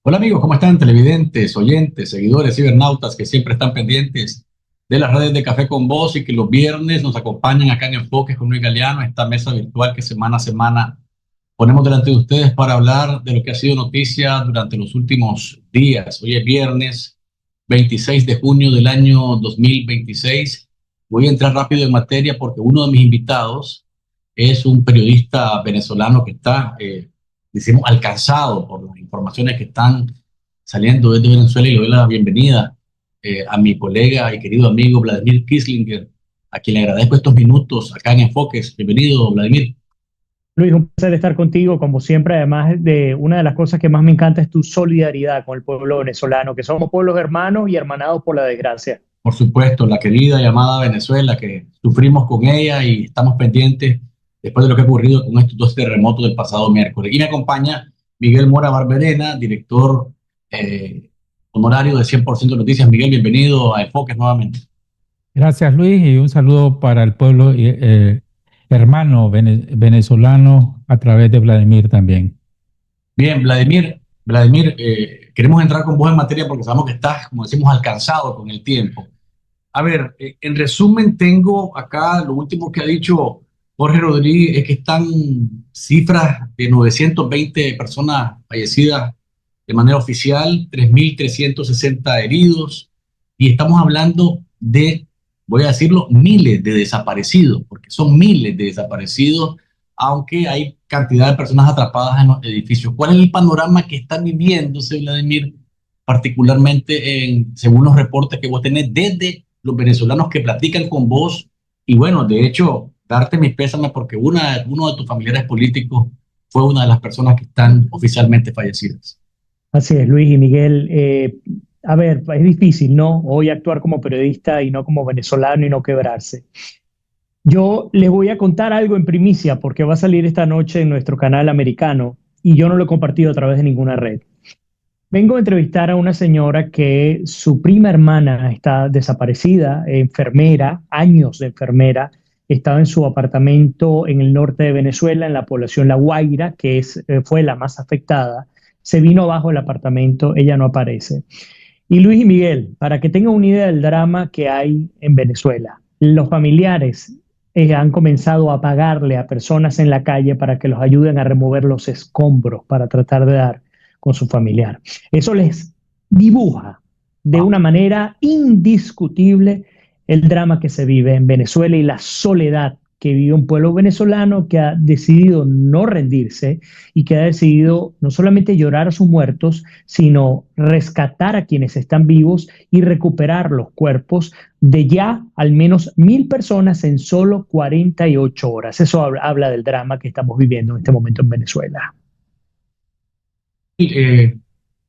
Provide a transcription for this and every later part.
Hola amigos, ¿cómo están? Televidentes, oyentes, seguidores, cibernautas que siempre están pendientes de las redes de Café con Voz y que los viernes nos acompañan acá en Enfoques con Luis Galeano, esta mesa virtual que semana a semana ponemos delante de ustedes para hablar de lo que ha sido noticia durante los últimos días. Hoy es viernes 26 de junio del año 2026. Voy a entrar rápido en materia porque uno de mis invitados es un periodista venezolano que está, decimos, alcanzado por las informaciones que están saliendo desde Venezuela y le doy la bienvenida a mi colega y querido amigo Vladimir Kislinger, a quien le agradezco estos minutos acá en Enfoques. Bienvenido, Vladimir. Luis, un placer estar contigo, como siempre. Además, de una de las cosas que más me encanta es tu solidaridad con el pueblo venezolano, que somos pueblos hermanos y hermanados por la desgracia. Por supuesto, la querida llamada Venezuela, que sufrimos con ella y estamos pendientes después de lo que ha ocurrido con estos dos terremotos del pasado miércoles. Y me acompaña Miguel Mora Barberena, director honorario de 100% Noticias. Miguel, bienvenido a Enfoques nuevamente. Gracias, Luis, y un saludo para el pueblo hermano venezolano a través de Vladimir también. Bien, Vladimir, queremos entrar con vos en materia porque sabemos que estás, como decimos, alcanzado con el tiempo. A ver, en resumen, tengo acá lo último que ha dicho Jorge Rodríguez, es que están cifras de 920 personas fallecidas de manera oficial, 3.360 heridos, y estamos hablando de, voy a decirlo, miles de desaparecidos, porque son miles de desaparecidos, aunque hay cantidad de personas atrapadas en los edificios. ¿Cuál es el panorama que está viviéndose, Vladimir, particularmente según los reportes que vos tenés desde los venezolanos que platican con vos? Y bueno, de hecho, darte mis pésames porque uno de tus familiares políticos fue una de las personas que están oficialmente fallecidas. Así es, Luis y Miguel. A ver, es difícil, ¿no? Hoy actuar como periodista y no como venezolano y no quebrarse. Yo les voy a contar algo en primicia porque va a salir esta noche en nuestro canal americano y yo no lo he compartido a través de ninguna red. Vengo a entrevistar a una señora que su prima hermana está desaparecida, enfermera, años de enfermera, estaba en su apartamento en el norte de Venezuela, en la población La Guaira, fue la más afectada. Se vino abajo del apartamento, ella no aparece. Y Luis y Miguel, para que tengan una idea del drama que hay en Venezuela, los familiares han comenzado a pagarle a personas en la calle para que los ayuden a remover los escombros para tratar de dar con su familiar. Eso les dibuja de una manera indiscutible el drama que se vive en Venezuela y la soledad que vive un pueblo venezolano que ha decidido no rendirse y que ha decidido no solamente llorar a sus muertos, sino rescatar a quienes están vivos y recuperar los cuerpos de ya al menos 1.000 personas en solo 48 horas. Eso habla del drama que estamos viviendo en este momento en Venezuela. Es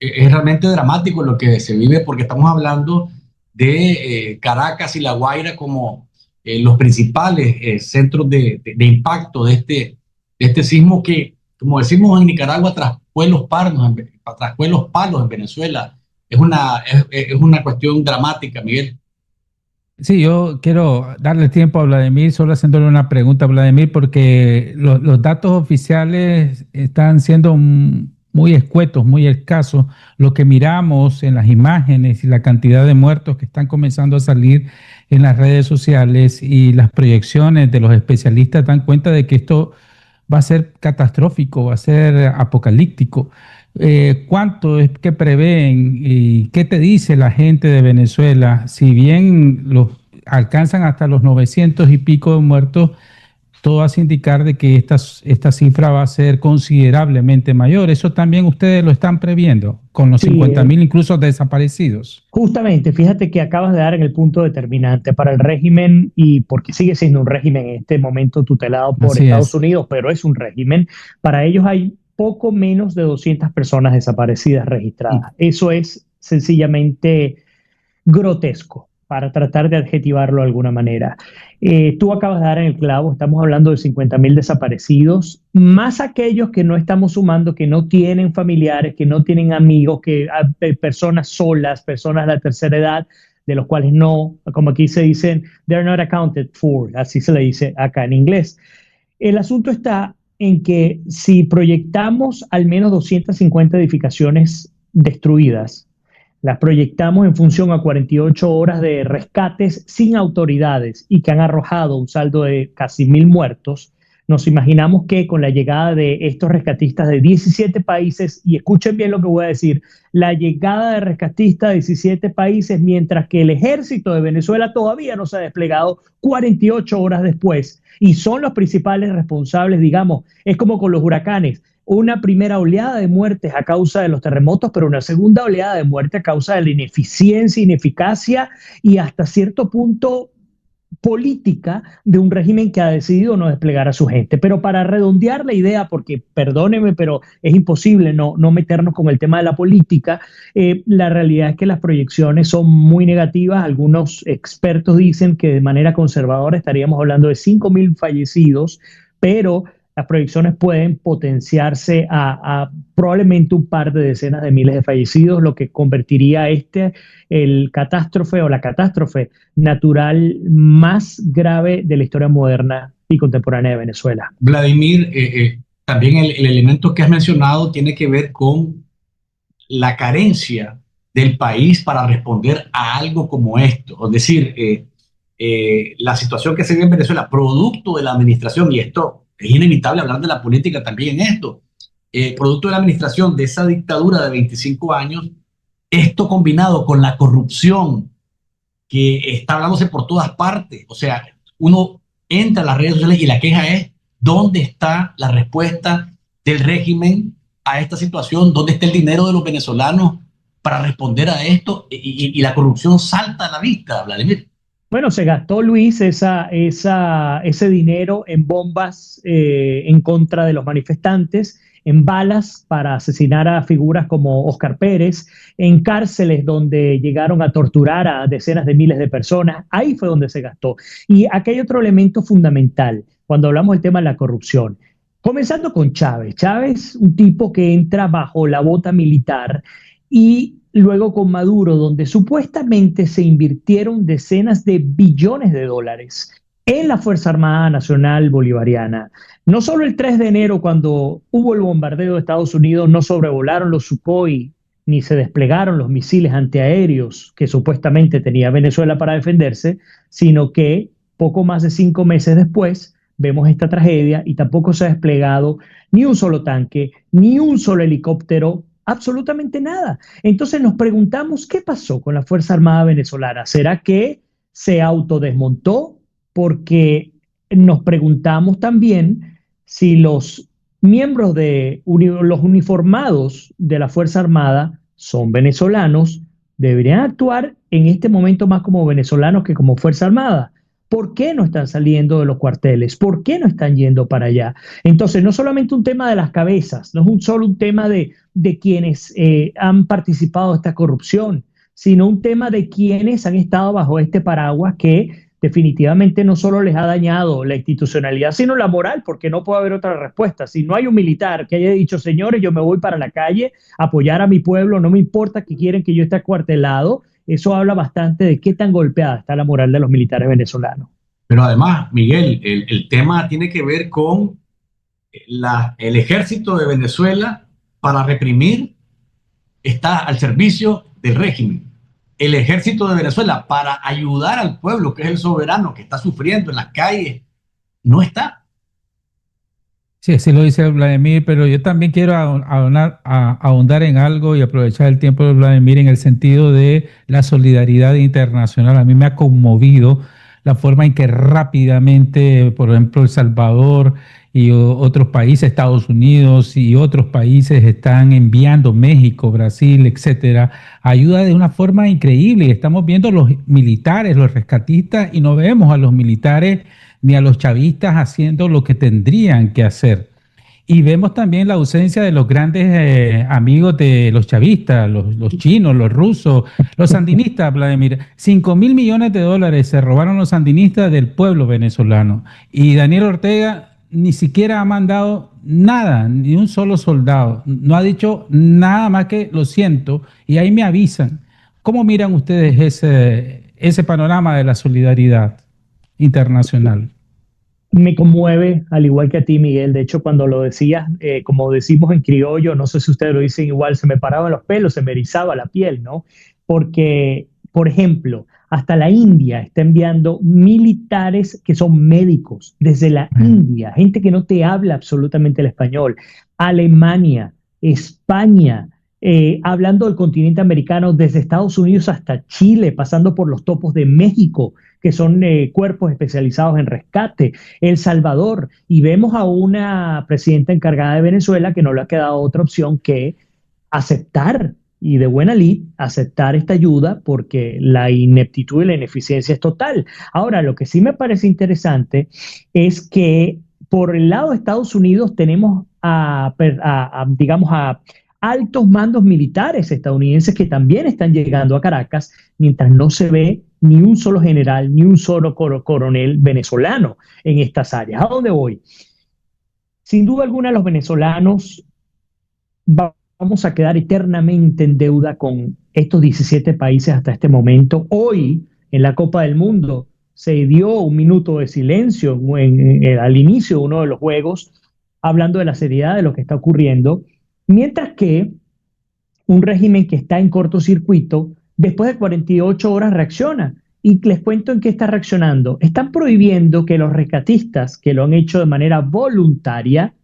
realmente dramático lo que se vive porque estamos hablando de Caracas y La Guaira como los principales centros de impacto de este sismo que, como decimos en Nicaragua, traspue los palos en Venezuela. Es una cuestión dramática, Miguel. Sí, yo quiero darle tiempo a Vladimir, solo haciéndole una pregunta a Vladimir, porque los datos oficiales están siendo muy escuetos, muy escasos. Lo que miramos en las imágenes y la cantidad de muertos que están comenzando a salir en las redes sociales y las proyecciones de los especialistas dan cuenta de que esto va a ser catastrófico, va a ser apocalíptico. ¿Cuánto es que prevén y qué te dice la gente de Venezuela? Si bien los alcanzan hasta los 900 y pico de muertos, todo hace indicar de que esta cifra va a ser considerablemente mayor. Eso también ustedes lo están previendo, con los 50.000 incluso desaparecidos. Justamente, fíjate que acabas de dar en el punto determinante para el régimen y porque sigue siendo un régimen en este momento tutelado por Estados Unidos, pero es un régimen. Para ellos hay poco menos de 200 personas desaparecidas registradas. Eso es sencillamente grotesco, para tratar de adjetivarlo de alguna manera. Tú acabas de dar en el clavo, estamos hablando de 50.000 desaparecidos, más aquellos que no estamos sumando, que no tienen familiares, que no tienen amigos, personas solas, personas de la tercera edad, de los cuales no, como aquí se dicen, they're not accounted for, así se le dice acá en inglés. El asunto está en que si proyectamos al menos 250 edificaciones destruidas, las proyectamos en función a 48 horas de rescates sin autoridades y que han arrojado un saldo de casi 1.000 muertos. Nos imaginamos que con la llegada de estos rescatistas de 17 países, y escuchen bien lo que voy a decir, la llegada de rescatistas de 17 países, mientras que el ejército de Venezuela todavía no se ha desplegado 48 horas después, y son los principales responsables, digamos, es como con los huracanes, una primera oleada de muertes a causa de los terremotos, pero una segunda oleada de muerte a causa de la ineficiencia, ineficacia y hasta cierto punto política de un régimen que ha decidido no desplegar a su gente. Pero para redondear la idea, porque perdóneme, pero es imposible no meternos con el tema de la política, la realidad es que las proyecciones son muy negativas. Algunos expertos dicen que de manera conservadora estaríamos hablando de 5.000 fallecidos, pero las proyecciones pueden potenciarse a probablemente un par de decenas de miles de fallecidos, lo que convertiría el catástrofe o la catástrofe natural más grave de la historia moderna y contemporánea de Venezuela. Vladimir, también el elemento que has mencionado tiene que ver con la carencia del país para responder a algo como esto. Es decir, la situación que se vive en Venezuela, producto de la administración, y esto es inevitable hablar de la política también en esto, producto de la administración de esa dictadura de 25 años, esto combinado con la corrupción que está hablándose por todas partes. O sea, uno entra a las redes sociales y la queja es: ¿dónde está la respuesta del régimen a esta situación? ¿Dónde está el dinero de los venezolanos para responder a esto? Y la corrupción salta a la vista, Vladimir. Bueno, se gastó, Luis, ese dinero en bombas en contra de los manifestantes, en balas para asesinar a figuras como Óscar Pérez, en cárceles donde llegaron a torturar a decenas de miles de personas. Ahí fue donde se gastó. Y aquí hay otro elemento fundamental cuando hablamos del tema de la corrupción. Comenzando con Chávez. Chávez, un tipo que entra bajo la bota militar, y luego con Maduro, donde supuestamente se invirtieron decenas de billones de dólares en la Fuerza Armada Nacional Bolivariana. No solo el 3 de enero, cuando hubo el bombardeo de Estados Unidos, no sobrevolaron los Sukhoi ni se desplegaron los misiles antiaéreos que supuestamente tenía Venezuela para defenderse, sino que poco más de 5 meses después vemos esta tragedia y tampoco se ha desplegado ni un solo tanque, ni un solo helicóptero, absolutamente nada. Entonces nos preguntamos qué pasó con la Fuerza Armada venezolana. ¿Será que se autodesmontó? Porque nos preguntamos también si los miembros de los uniformados de la Fuerza Armada son venezolanos, deberían actuar en este momento más como venezolanos que como Fuerza Armada. ¿Por qué no están saliendo de los cuarteles? ¿Por qué no están yendo para allá? Entonces, no solamente un tema de las cabezas, no es solo un tema de quienes han participado de esta corrupción, sino un tema de quienes han estado bajo este paraguas que definitivamente no solo les ha dañado la institucionalidad, sino la moral, porque no puede haber otra respuesta. Si no hay un militar que haya dicho: señores, yo me voy para la calle a apoyar a mi pueblo, no me importa que quieren que yo esté acuartelado, eso habla bastante de qué tan golpeada está la moral de los militares venezolanos. Pero además, Miguel, el tema tiene que ver con el ejército de Venezuela para reprimir está al servicio del régimen. El ejército de Venezuela para ayudar al pueblo, que es el soberano, que está sufriendo en las calles, no está. Sí, así lo dice Vladimir, pero yo también quiero ahondar en algo y aprovechar el tiempo de Vladimir en el sentido de la solidaridad internacional. A mí me ha conmovido la forma en que rápidamente, por ejemplo, El Salvador y otros países, Estados Unidos y otros países están enviando, México, Brasil, etcétera, ayuda de una forma increíble. Y estamos viendo los militares, los rescatistas, y no vemos a los militares ni a los chavistas haciendo lo que tendrían que hacer. Y vemos también la ausencia de los grandes amigos de los chavistas, los chinos, los rusos, los sandinistas, Vladimir. 5.000 millones de dólares se robaron los sandinistas del pueblo venezolano. Y Daniel Ortega ni siquiera ha mandado nada, ni un solo soldado. No ha dicho nada más que lo siento y ahí me avisan. ¿Cómo miran ustedes ese panorama de la solidaridad internacional? Me conmueve, al igual que a ti, Miguel. De hecho, cuando lo decías, como decimos en criollo, no sé si ustedes lo dicen igual, se me paraban los pelos, se me erizaba la piel, ¿no? Porque, por ejemplo, hasta la India está enviando militares que son médicos desde la India, gente que no te habla absolutamente el español. Alemania, España, hablando del continente americano, desde Estados Unidos hasta Chile, pasando por los topos de México, que son cuerpos especializados en rescate. El Salvador, y vemos a una presidenta encargada de Venezuela que no le ha quedado otra opción que aceptar y de buena lid aceptar esta ayuda porque la ineptitud y la ineficiencia es total. Ahora, lo que sí me parece interesante es que por el lado de Estados Unidos tenemos digamos, a altos mandos militares estadounidenses que también están llegando a Caracas, mientras no se ve ni un solo general, ni un solo coronel venezolano en estas áreas. ¿A dónde voy? Sin duda alguna, los venezolanos vamos a quedar eternamente en deuda con estos 17 países hasta este momento. Hoy, en la Copa del Mundo, se dio un minuto de silencio al inicio de uno de los juegos, hablando de la seriedad de lo que está ocurriendo, mientras que un régimen que está en cortocircuito, después de 48 horas reacciona. Y les cuento en qué está reaccionando. Están prohibiendo que los rescatistas, que lo han hecho de manera voluntaria,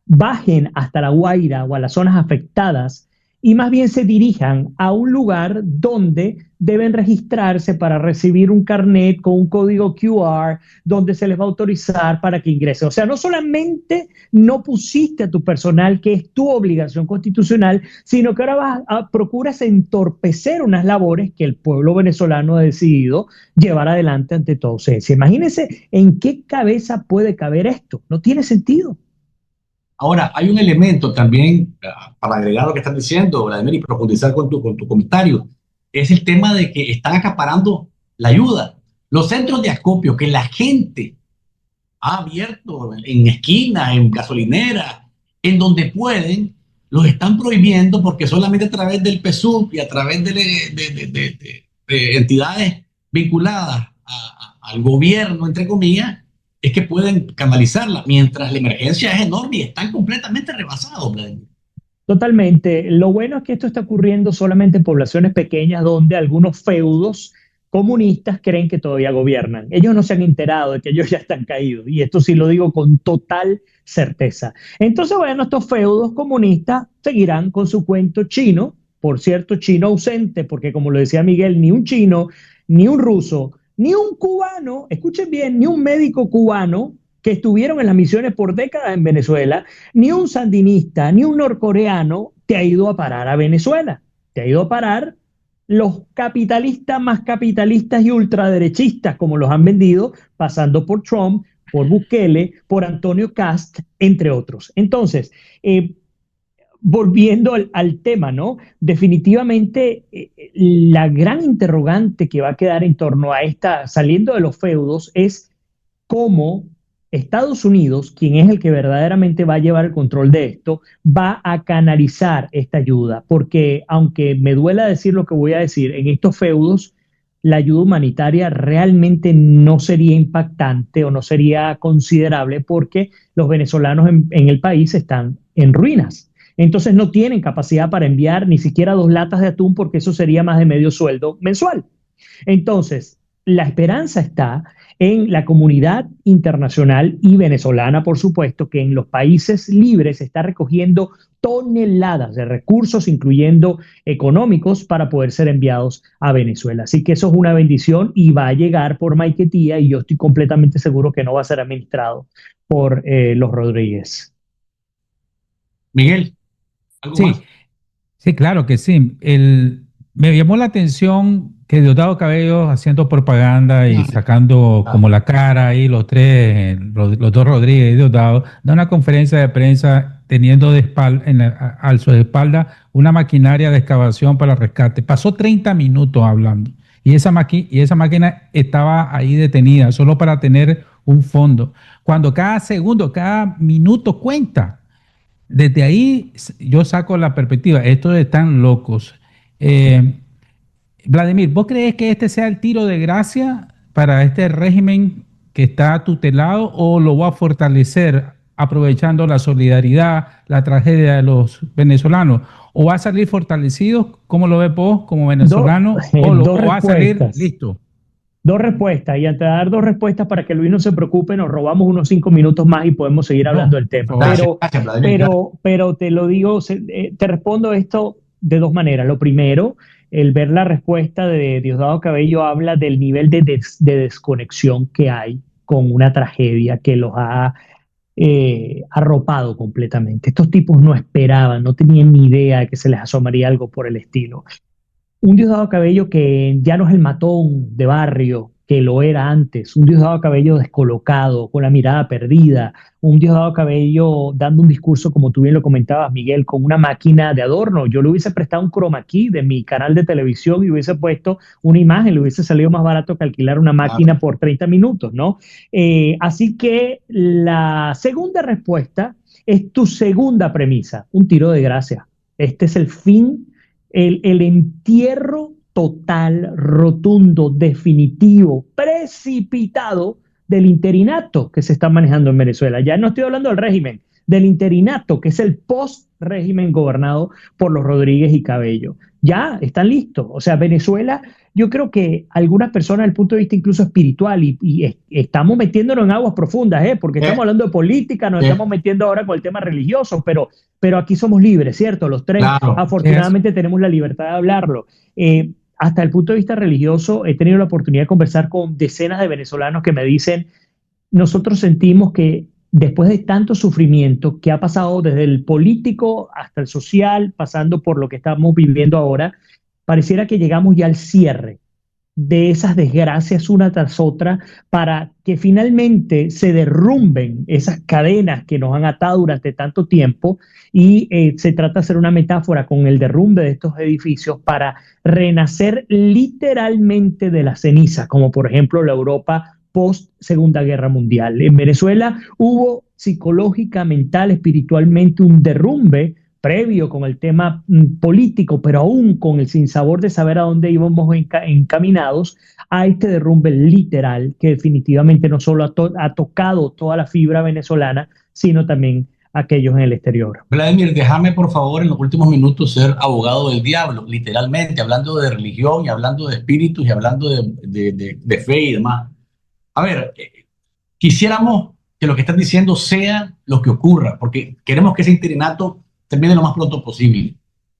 bajen hasta La Guaira o a las zonas afectadas y más bien se dirijan a un lugar donde deben registrarse para recibir un carnet con un código QR donde se les va a autorizar para que ingresen. O sea, no solamente no pusiste a tu personal, que es tu obligación constitucional, sino que ahora procuras entorpecer unas labores que el pueblo venezolano ha decidido llevar adelante ante todo. O sea, imagínense en qué cabeza puede caber esto. No tiene sentido. Ahora, hay un elemento también para agregar lo que estás diciendo, Vladimir, y profundizar con tu comentario. Es el tema de que están acaparando la ayuda. Los centros de acopio que la gente ha abierto en esquinas, en gasolineras, en donde pueden, los están prohibiendo porque solamente a través del PSUV y a través de entidades vinculadas al gobierno, entre comillas, es que pueden canalizarla, mientras la emergencia es enorme y están completamente rebasados, Vladimir. Totalmente. Lo bueno es que esto está ocurriendo solamente en poblaciones pequeñas donde algunos feudos comunistas creen que todavía gobiernan. Ellos no se han enterado de que ellos ya están caídos y esto sí lo digo con total certeza. Entonces, bueno, estos feudos comunistas seguirán con su cuento chino, por cierto, chino ausente, porque como lo decía Miguel, ni un chino, ni un ruso, ni un cubano, escuchen bien, ni un médico cubano que estuvieron en las misiones por décadas en Venezuela, ni un sandinista, ni un norcoreano te ha ido a parar a Venezuela. Te ha ido a parar los capitalistas más capitalistas y ultraderechistas, como los han vendido, pasando por Trump, por Bukele, por Antonio Cast, entre otros. Entonces, volviendo al tema, ¿no? Definitivamente la gran interrogante que va a quedar en torno a esta, saliendo de los feudos, es cómo Estados Unidos, quien es el que verdaderamente va a llevar el control de esto, va a canalizar esta ayuda, porque aunque me duela decir lo que voy a decir, en estos feudos la ayuda humanitaria realmente no sería impactante o no sería considerable porque los venezolanos en el país están en ruinas. Entonces no tienen capacidad para enviar ni siquiera 2 latas de atún porque eso sería más de medio sueldo mensual. Entonces, la esperanza está en la comunidad internacional y venezolana, por supuesto, que en los países libres está recogiendo toneladas de recursos, incluyendo económicos, para poder ser enviados a Venezuela. Así que eso es una bendición y va a llegar por Maiquetía y yo estoy completamente seguro que no va a ser administrado por los Rodríguez. Miguel, ¿algo Sí, más? sí, claro que sí. Me llamó la atención que Diosdado Cabello haciendo propaganda y sacando como la cara ahí los tres, los dos Rodríguez y Diosdado, da una conferencia de prensa teniendo de espalda, a su espalda una maquinaria de excavación para el rescate. Pasó 30 minutos hablando y esa máquina estaba ahí detenida solo para tener un fondo. Cuando cada segundo, cada minuto cuenta. Desde ahí yo saco la perspectiva, estos están locos. Vladimir, ¿vos crees que este sea el tiro de gracia para este régimen que está tutelado o lo va a fortalecer aprovechando la solidaridad, la tragedia de los venezolanos? ¿O va a salir fortalecido, como lo ves vos, como venezolano, Dos o va a salir respuestas. listo? Dos respuestas, y antes de dar dos respuestas para que Luis no se preocupe, nos robamos unos 5 minutos más y podemos seguir hablando No, del por tema. favor. Gracias, Vladimir. Pero te lo digo, te respondo esto de dos maneras. Lo primero, el ver la respuesta de Diosdado Cabello habla del nivel de desconexión que hay con una tragedia que los ha arropado completamente. Estos tipos no esperaban, no tenían ni idea de que se les asomaría algo por el estilo. Un Diosdado Cabello que ya no es el matón de barrio que lo era antes, un Diosdado Cabello descolocado, con la mirada perdida, un Diosdado Cabello dando un discurso, como tú bien lo comentabas, Miguel, con una máquina de adorno. Yo le hubiese prestado un chroma key de mi canal de televisión y hubiese puesto una imagen, le hubiese salido más barato que alquilar una máquina por 30 minutos, ¿no? Así que la segunda respuesta es tu segunda premisa, un tiro de gracia. Este es el fin, el entierro total, rotundo, definitivo, precipitado del interinato que se está manejando en Venezuela. Ya no estoy hablando del régimen, del interinato, que es el post-régimen gobernado por los Rodríguez y Cabello. Ya están listos. O sea, Venezuela, yo creo que algunas personas, desde el punto de vista incluso espiritual, y estamos metiéndonos en aguas profundas, porque estamos hablando de política, nos estamos metiendo ahora con el tema religioso, pero aquí somos libres, ¿cierto? Los tres, Claro. afortunadamente, tenemos la libertad de hablarlo. Hasta el punto de vista religioso, he tenido la oportunidad de conversar con decenas de venezolanos que me dicen, nosotros sentimos que después de tanto sufrimiento que ha pasado desde el político hasta el social, pasando por lo que estamos viviendo ahora, pareciera que llegamos ya al cierre de esas desgracias una tras otra para que finalmente se derrumben esas cadenas que nos han atado durante tanto tiempo y se trata de hacer una metáfora con el derrumbe de estos edificios para renacer literalmente de las cenizas, como por ejemplo la Europa post Segunda Guerra Mundial. En Venezuela hubo psicológica, mental, espiritualmente un derrumbe previo con el tema político, pero aún con el sinsabor de saber a dónde íbamos encaminados a este derrumbe literal que definitivamente no solo ha tocado toda la fibra venezolana, sino también aquellos en el exterior. Vladimir, déjame por favor en los últimos minutos ser abogado del diablo, literalmente, hablando de religión y hablando de espíritus y hablando de fe y demás. A ver, quisiéramos que lo que estás diciendo sea lo que ocurra, porque queremos que ese interinato termine lo más pronto posible.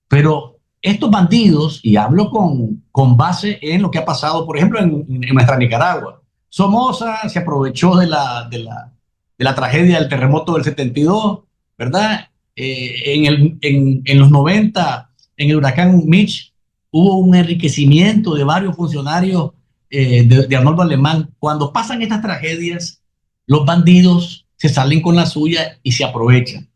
Pero estos bandidos, y hablo con base en lo que ha pasado, por ejemplo, en nuestra Nicaragua, Somoza se aprovechó de la tragedia del terremoto del 72, ¿verdad? En los 90, en el huracán Mitch, hubo un enriquecimiento de varios funcionarios de Arnoldo Alemán. Cuando pasan estas tragedias, los bandidos se salen con la suya y se aprovechan.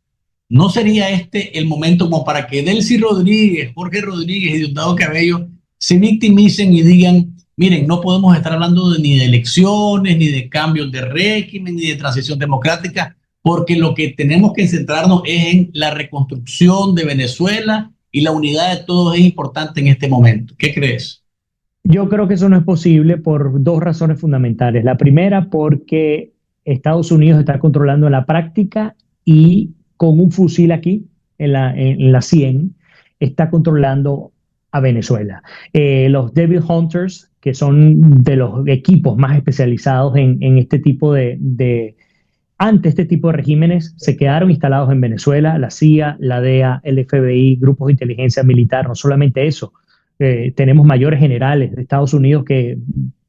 ¿No sería este el momento como para que Delcy Rodríguez, Jorge Rodríguez y Diosdado Cabello se victimicen y digan, miren, no podemos estar hablando ni de elecciones, ni de cambios de régimen, ni de transición democrática, porque lo que tenemos que centrarnos es en la reconstrucción de Venezuela y la unidad de todos es importante en este momento? ¿Qué crees? Yo creo que eso no es posible por dos razones fundamentales. La primera, porque Estados Unidos está controlando la práctica y con un fusil aquí en la 100 está controlando a Venezuela. Los Devil Hunters, que son de los equipos más especializados en este tipo ante este tipo de regímenes, se quedaron instalados en Venezuela, la CIA, la DEA, el FBI, grupos de inteligencia militar. No solamente eso, tenemos mayores generales de Estados Unidos que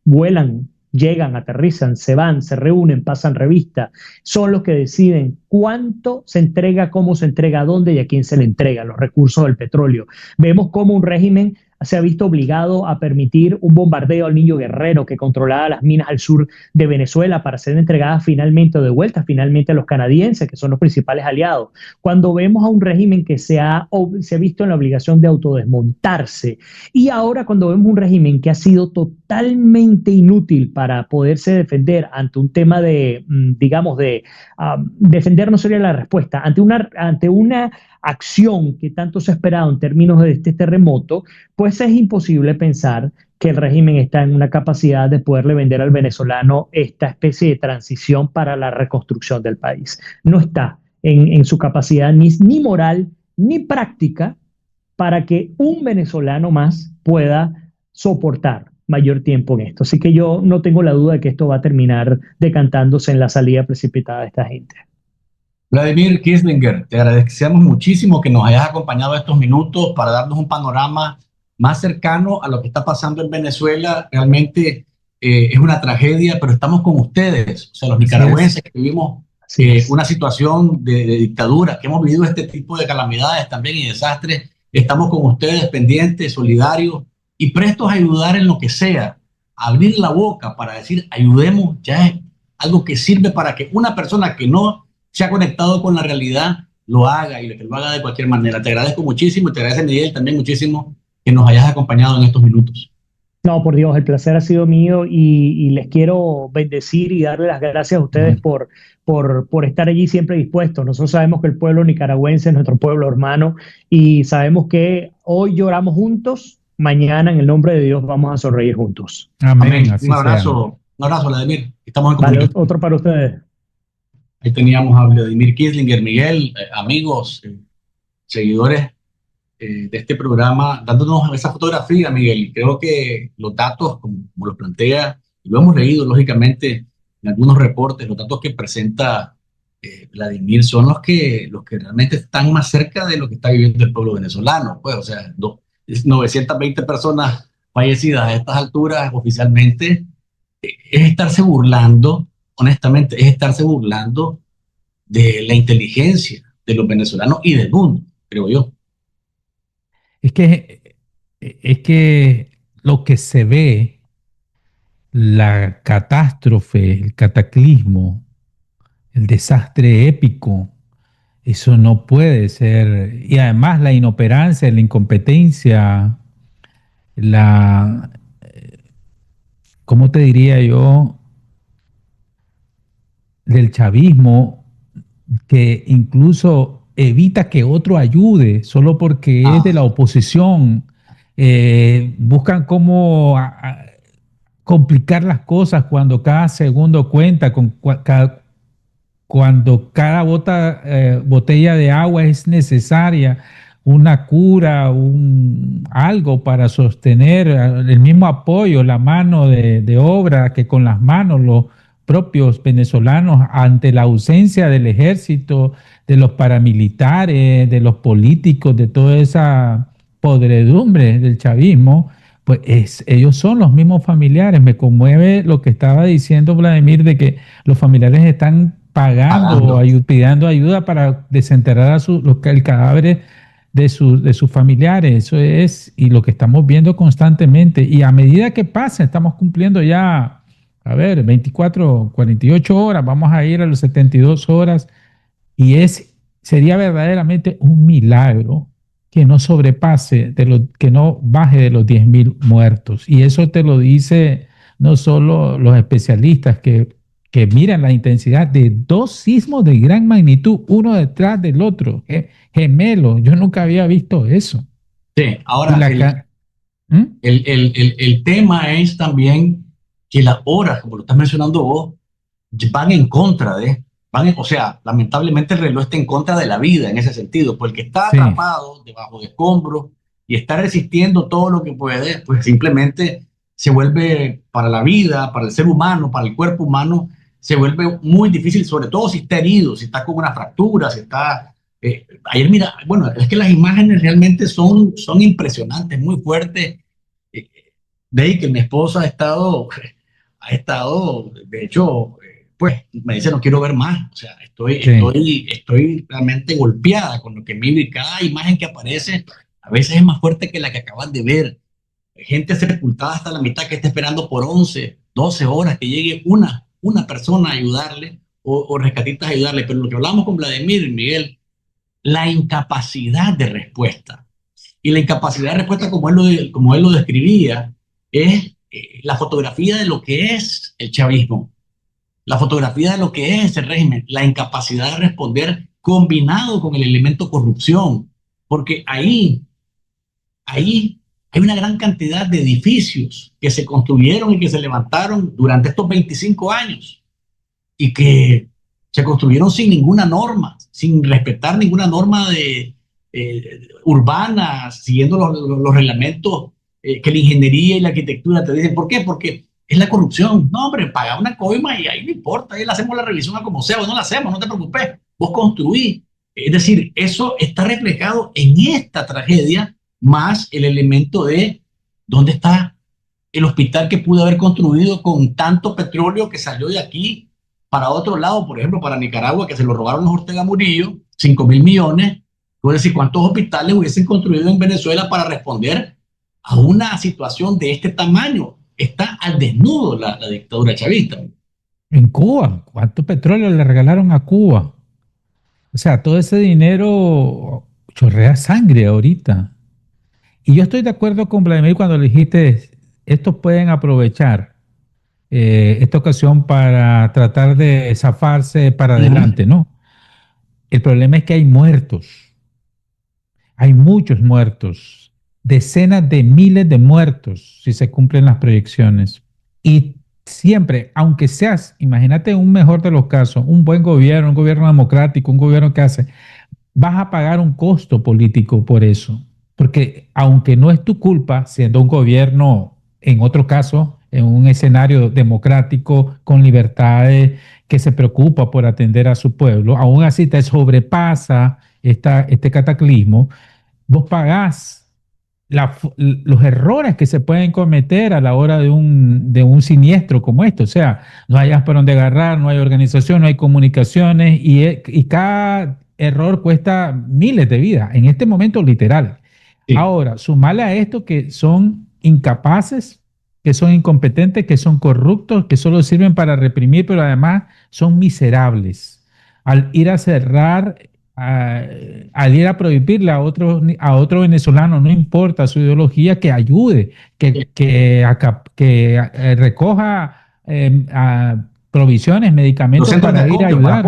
vuelan, llegan, aterrizan, se van, se reúnen, pasan revista, son los que deciden cuánto se entrega, cómo se entrega, dónde y a quién se le entrega los recursos del petróleo. Vemos cómo un régimen se ha visto obligado a permitir un bombardeo al Niño Guerrero que controlaba las minas al sur de Venezuela para ser entregadas finalmente o devueltas finalmente a los canadienses, que son los principales aliados. Cuando vemos a un régimen que se ha visto en la obligación de autodesmontarse, y ahora cuando vemos un régimen que ha sido totalmente inútil para poderse defender ante un tema de, digamos, defender no sería la respuesta, ante una acción que tanto se ha esperado en términos de este terremoto, pues es imposible pensar que el régimen está en una capacidad de poderle vender al venezolano esta especie de transición para la reconstrucción del país. No está en su capacidad ni moral ni práctica para que un venezolano más pueda soportar mayor tiempo en esto. Así que yo no tengo la duda de que esto va a terminar decantándose en la salida precipitada de esta gente. Vladimir Kislinger, te agradecemos muchísimo que nos hayas acompañado estos minutos para darnos un panorama más cercano a lo que está pasando en Venezuela. Realmente es una tragedia, pero estamos con ustedes, o sea, los nicaragüenses que vivimos una situación de dictadura, que hemos vivido este tipo de calamidades también y desastres. Estamos con ustedes pendientes, solidarios y prestos a ayudar en lo que sea. Abrir la boca para decir ayudemos ya es algo que sirve para que una persona que no se ha conectado con la realidad lo haga y que lo haga de cualquier manera. Te agradezco muchísimo y te agradece, Miguel, también muchísimo que nos hayas acompañado en estos minutos. No, por Dios, el placer ha sido mío y les quiero bendecir y darle las gracias a ustedes por estar allí siempre dispuestos. Nosotros sabemos que el pueblo nicaragüense es nuestro pueblo hermano y sabemos que hoy lloramos juntos, mañana en el nombre de Dios vamos a sonreír juntos. Amén. Un abrazo, Vladimir. Estamos en comunicación. Vale, otro para ustedes. Ahí teníamos a Vladimir Kislinger. Miguel, amigos, seguidores de este programa, dándonos esa fotografía, Miguel. Creo que los datos, como los plantea, y lo hemos leído, lógicamente, en algunos reportes, los datos que presenta Vladimir son los que realmente están más cerca de lo que está viviendo el pueblo venezolano. Pues, o sea, 920 personas fallecidas a estas alturas oficialmente, es estarse burlando, honestamente, es estarse burlando de la inteligencia de los venezolanos y del mundo, creo yo. Es que lo que se ve, la catástrofe, el cataclismo, el desastre épico, eso no puede ser. Y además la inoperancia, la incompetencia, ¿cómo te diría yo? Del chavismo, que incluso evita que otro ayude solo porque es de la oposición. Buscan cómo complicar las cosas cuando cada segundo cuenta, cuando cada botella de agua es necesaria, una cura, algo para sostener el mismo apoyo, la mano de obra que con las manos los propios venezolanos ante la ausencia del ejército, de los paramilitares, de los políticos, de toda esa podredumbre del chavismo, pues ellos son los mismos familiares. Me conmueve lo que estaba diciendo Vladimir de que los familiares están pagando, pidiendo ayuda para desenterrar el cadáver de sus familiares. Eso es, y lo que estamos viendo constantemente. Y a medida que pasa, estamos cumpliendo ya, 24, 48 horas, vamos a ir a las 72 horas, y sería verdaderamente un milagro que no sobrepase, que no baje de los 10.000 muertos. Y eso te lo dice no solo los especialistas que miran la intensidad de dos sismos de gran magnitud, uno detrás del otro, gemelos. Yo nunca había visto eso. Sí, ahora el tema es también que las horas, como lo estás mencionando vos, van en contra o sea, lamentablemente el reloj está en contra de la vida en ese sentido, porque está atrapado debajo de escombros y está resistiendo todo lo que puede, pues simplemente se vuelve para la vida, para el ser humano, para el cuerpo humano, se vuelve muy difícil, sobre todo si está herido, si está con una fractura, si está... ayer mira, bueno, es que las imágenes realmente son impresionantes, muy fuertes. De que mi esposa ha estado, de hecho, pues me dice no quiero ver más, o sea, estoy realmente golpeada con lo que vivo y cada imagen que aparece a veces es más fuerte que la que acaban de ver. Gente sepultada hasta la mitad que está esperando por 11, 12 horas que llegue una persona a ayudarle o rescatistas a ayudarle, pero lo que hablamos con Vladimir, Miguel, la incapacidad de respuesta. Y la incapacidad de respuesta, como él lo describía, es la fotografía de lo que es el chavismo, la fotografía de lo que es ese régimen, la incapacidad de responder combinado con el elemento corrupción, porque ahí hay una gran cantidad de edificios que se construyeron y que se levantaron durante estos 25 años y que se construyeron sin ninguna norma, sin respetar ninguna norma urbana, siguiendo los reglamentos que la ingeniería y la arquitectura te dicen. ¿Por qué? Porque es la corrupción. No, hombre, paga una coima y ahí no importa, ahí le hacemos la revisión a como sea, o no la hacemos, no te preocupes, vos construís. Es decir, eso está reflejado en esta tragedia, más el elemento de dónde está el hospital que pudo haber construido con tanto petróleo que salió de aquí para otro lado, por ejemplo, para Nicaragua, que se lo robaron los Ortega Murillo, 5.000 millones. Es decir, ¿cuántos hospitales hubiesen construido en Venezuela para responder a una situación de este tamaño? Está al desnudo la dictadura chavista. En Cuba, ¿cuánto petróleo le regalaron a Cuba? O sea, todo ese dinero chorrea sangre ahorita. Y yo estoy de acuerdo con Vladimir cuando le dijiste, estos pueden aprovechar esta ocasión para tratar de zafarse para adelante, ¿no? El problema es que hay muertos, hay muchos muertos, decenas de miles de muertos si se cumplen las proyecciones. Y siempre, aunque seas, imagínate un mejor de los casos, un buen gobierno, un gobierno democrático, un gobierno que hace, vas a pagar un costo político por eso. Porque aunque no es tu culpa, siendo un gobierno, en otro caso, en un escenario democrático, con libertades, que se preocupa por atender a su pueblo, aún así te sobrepasa este cataclismo, vos pagás los errores que se pueden cometer a la hora de un siniestro como este. O sea, no hay para dónde agarrar, no hay organización, no hay comunicaciones y cada error cuesta miles de vidas, en este momento literal. Sí. Ahora, sumarle a esto que son incapaces, que son incompetentes, que son corruptos, que solo sirven para reprimir, pero además son miserables. Al ir a cerrar, al ir a prohibirle a otro venezolano, no importa su ideología, que ayude, que recoja provisiones, medicamentos para ir a ayudar.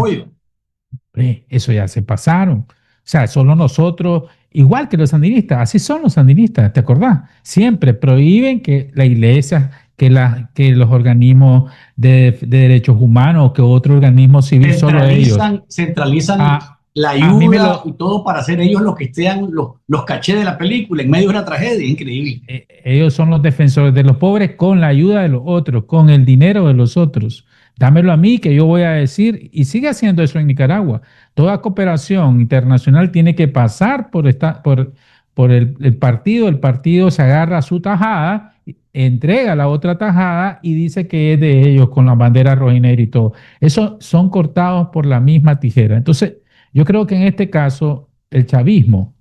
Eso ya se pasaron. O sea, solo nosotros, igual que los sandinistas, así son los sandinistas, ¿te acordás? Siempre prohíben que la iglesia, que los organismos de derechos humanos, que otro organismo civil, solo ellos. Centralizan la ayuda y todo para hacer ellos los que sean los cachés de la película en medio de una tragedia, increíble. Ellos son los defensores de los pobres con la ayuda de los otros, con el dinero de los otros. Dámelo a mí que yo voy a decir, y sigue haciendo eso en Nicaragua. Toda cooperación internacional tiene que pasar por el partido. El partido se agarra a su tajada, entrega la otra tajada y dice que es de ellos con la bandera rojinegra y todo. Eso son cortados por la misma tijera. Entonces, yo creo que en este caso el chavismo